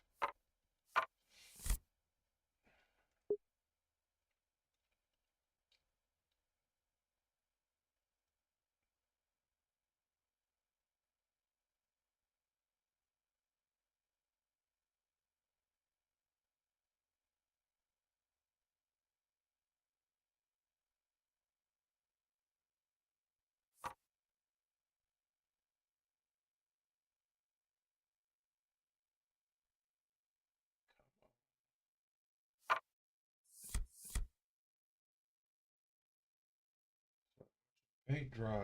Paint dry.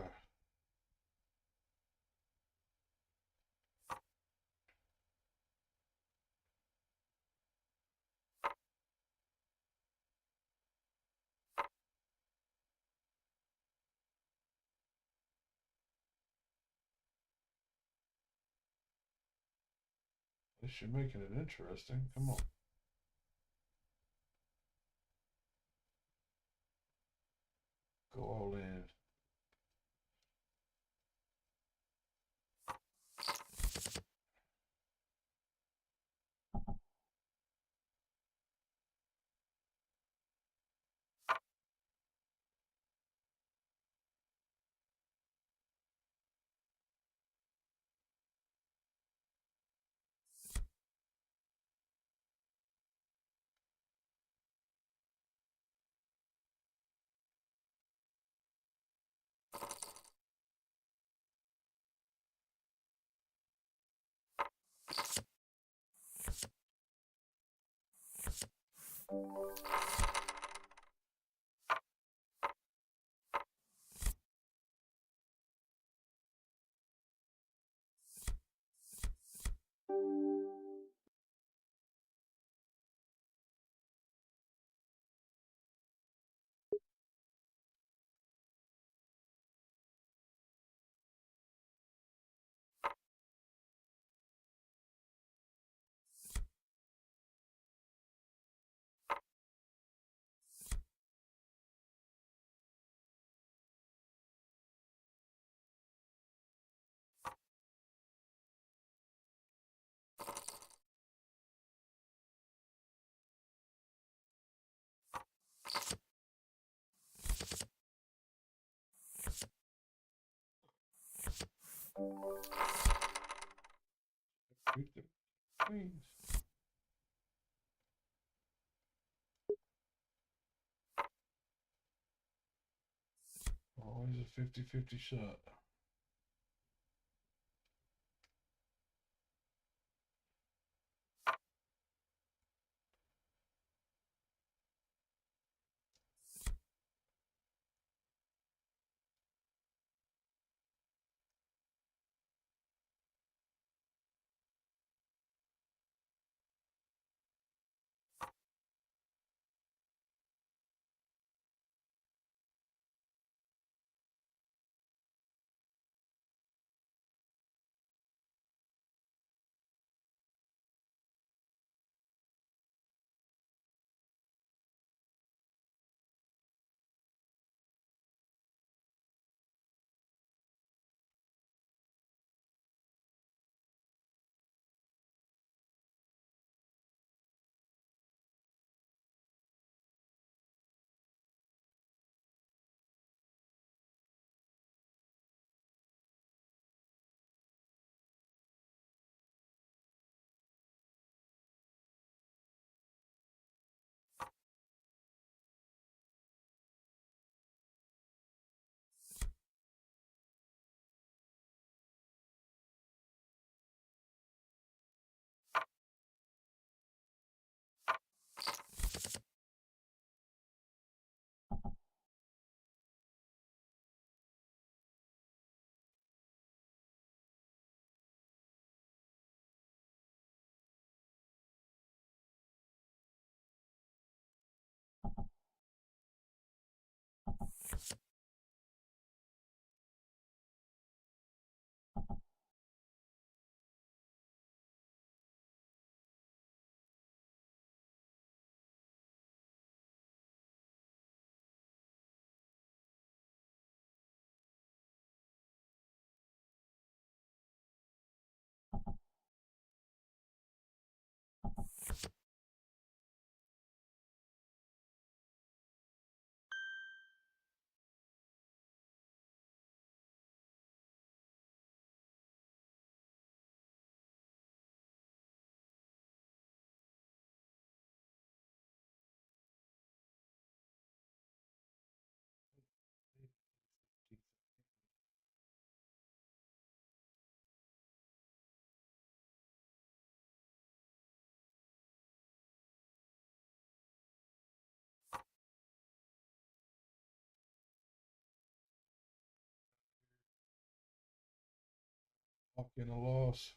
This should making it interesting. Come on. Go all in. Shoot the queens. Always a 50-50 shot. Fucking a loss.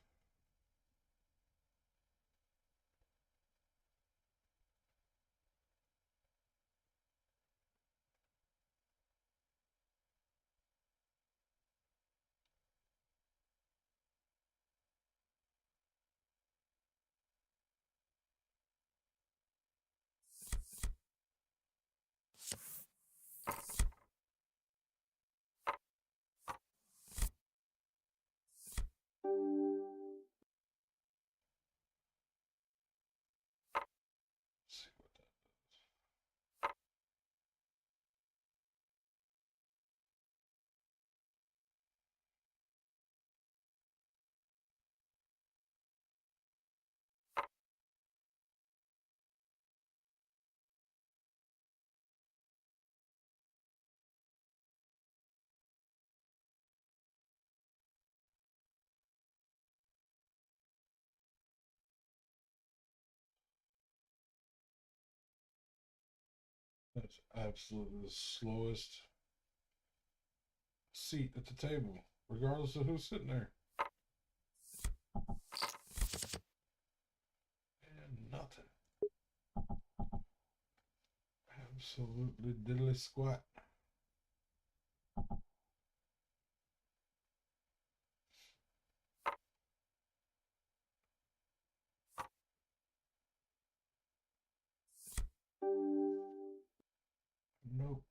Let's see what that does. That's absolutely the slowest seat at the table, regardless of who's sitting there. And nothing. Absolutely diddly squat. Nope.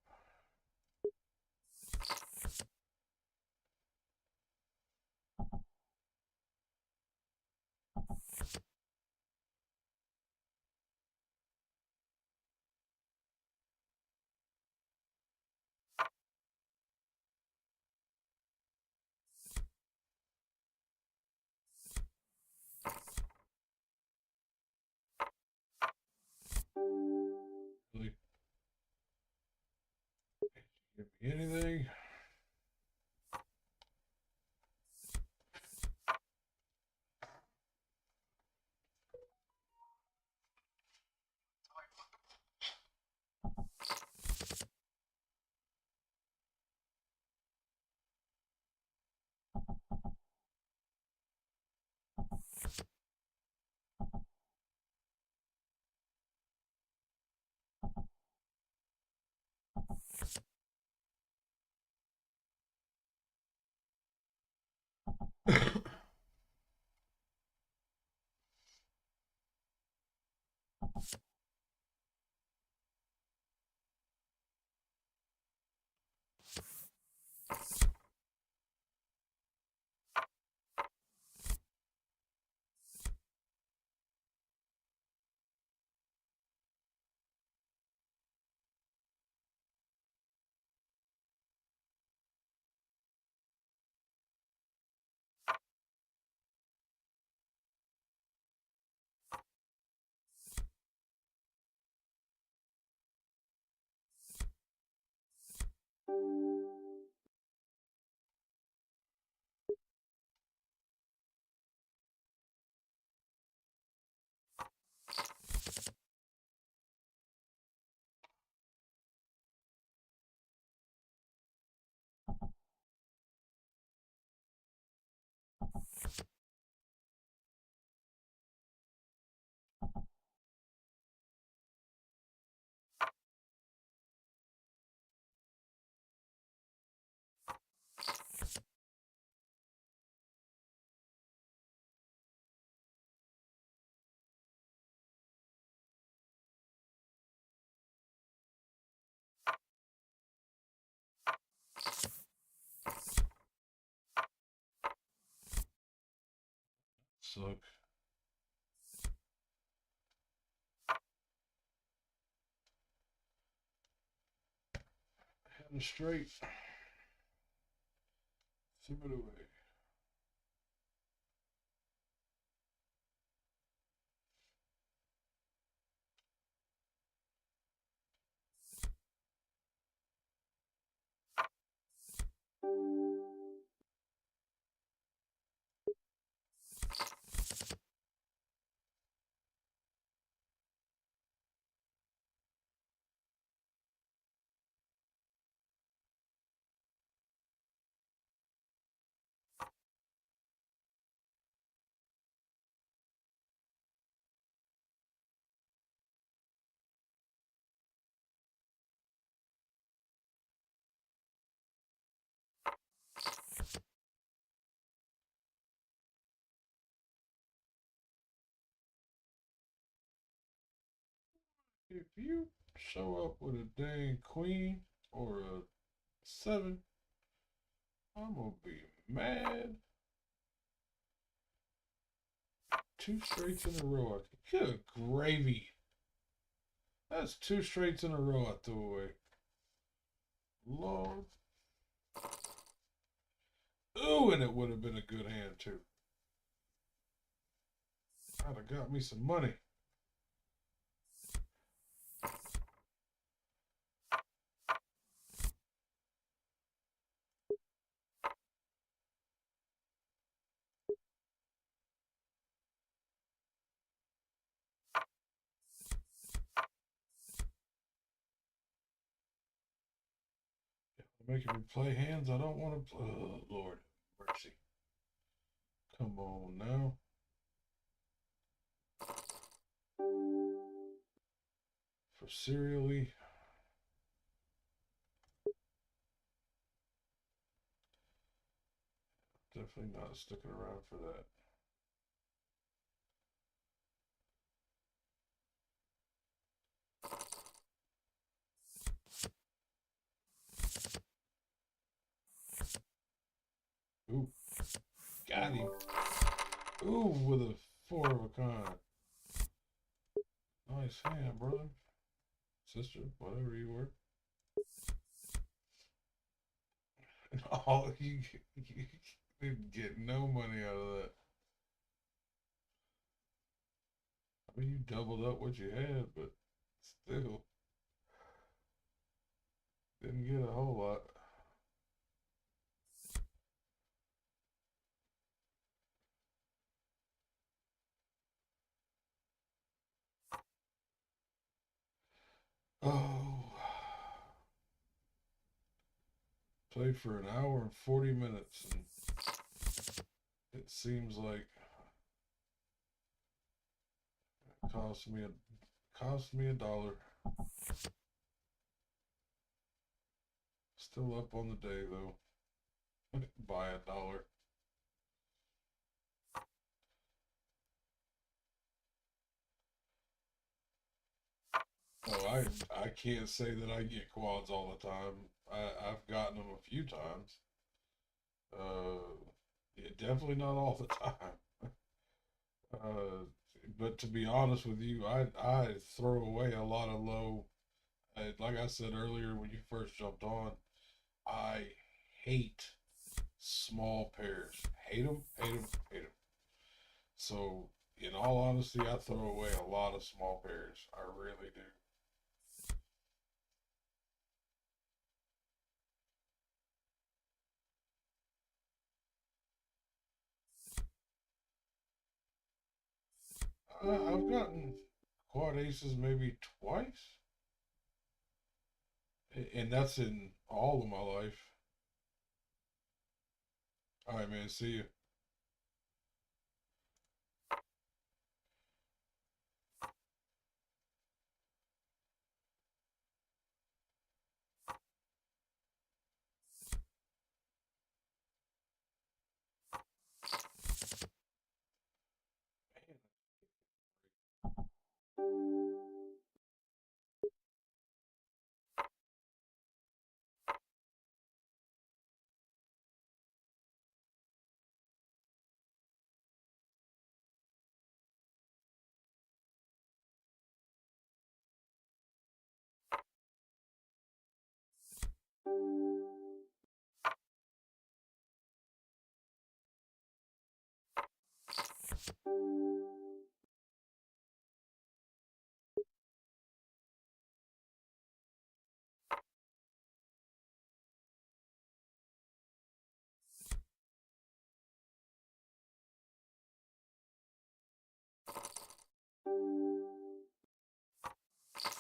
Really? Give me anything. Suck. Heading straight. Threw it away. If you show up with a dang queen or a 7, I'm gonna be mad. 2 straights in a row. Good gravy. That's 2 straights in a row I threw away. Lord. Ooh, and it would have been a good hand, too. I'd have got me some money. Making me play hands I don't want to play. Oh, Lord mercy. Come on now. For serially. Definitely not sticking around for that. Ooh, got him. Ooh, with a 4 of a kind. Nice hand, brother. Sister, whatever you were. Oh, you didn't get no money out of that. I mean, you doubled up what you had, but still didn't get a whole lot. Oh, played for an hour and 40 minutes, and it seems like it cost me a dollar. Still up on the day though. By a dollar. Oh, I can't say that I get quads all the time. I've gotten them a few times. Yeah, definitely not all the time. Uh, but to be honest with you, I throw away a lot of low. Like I said earlier when you first jumped on, I hate small pairs. Hate them, hate them, hate them. So, in all honesty, I throw away a lot of small pairs. I really do. I've gotten quad aces maybe twice, and that's in all of my life. All right, man. See you.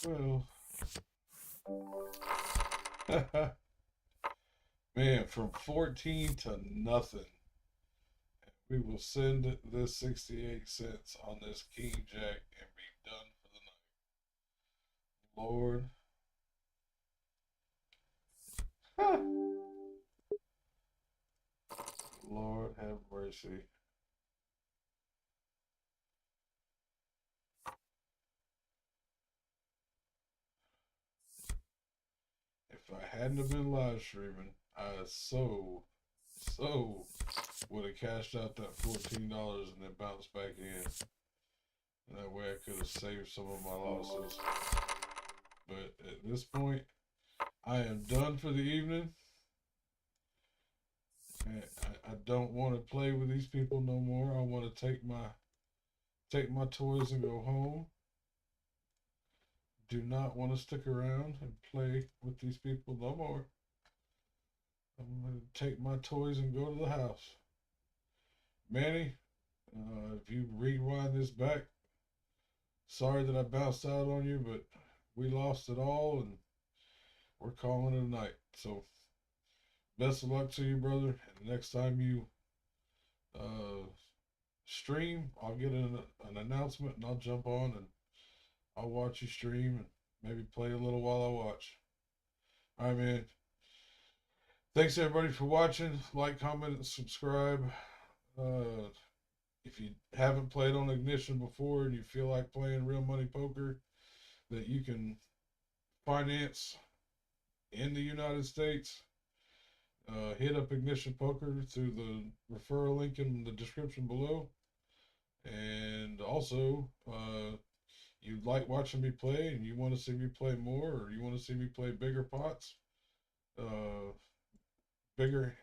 Well, man, from 14 to nothing. We will send this 68 cents on this King Jack and be done for the night. Lord. Lord have mercy. hadn't have been live streaming, I so would have cashed out that $14 and then bounced back in. And that way I could have saved some of my losses. But at this point, I am done for the evening. I don't want to play with these people no more. I want to take my toys and go home. Do not want to stick around and play with these people no more. I'm going to take my toys and go to the house. Manny, if you rewind this back, sorry that I bounced out on you, but we lost it all and we're calling it a night. So, best of luck to you, brother. And next time you stream, I'll get an announcement and I'll jump on and I'll watch you stream and maybe play a little while I watch. All right, man. Thanks everybody for watching. Like, comment, and subscribe. If you haven't played on Ignition before and you feel like playing real money poker that you can finance in the United States, hit up Ignition Poker through the referral link in the description below. And also, you like watching me play and you want to see me play more, or you want to see me play bigger pots, bigger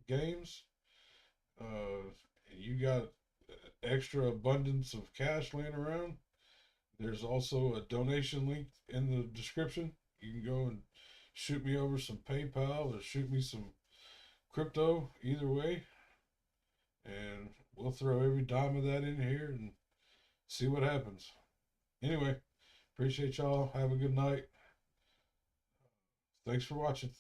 games, and you got extra abundance of cash laying around, there's also a donation link in the description. You can go and shoot me over some PayPal or shoot me some crypto, either way, and we'll throw every dime of that in here and see what happens. Anyway, appreciate y'all. Have a good night. Thanks for watching.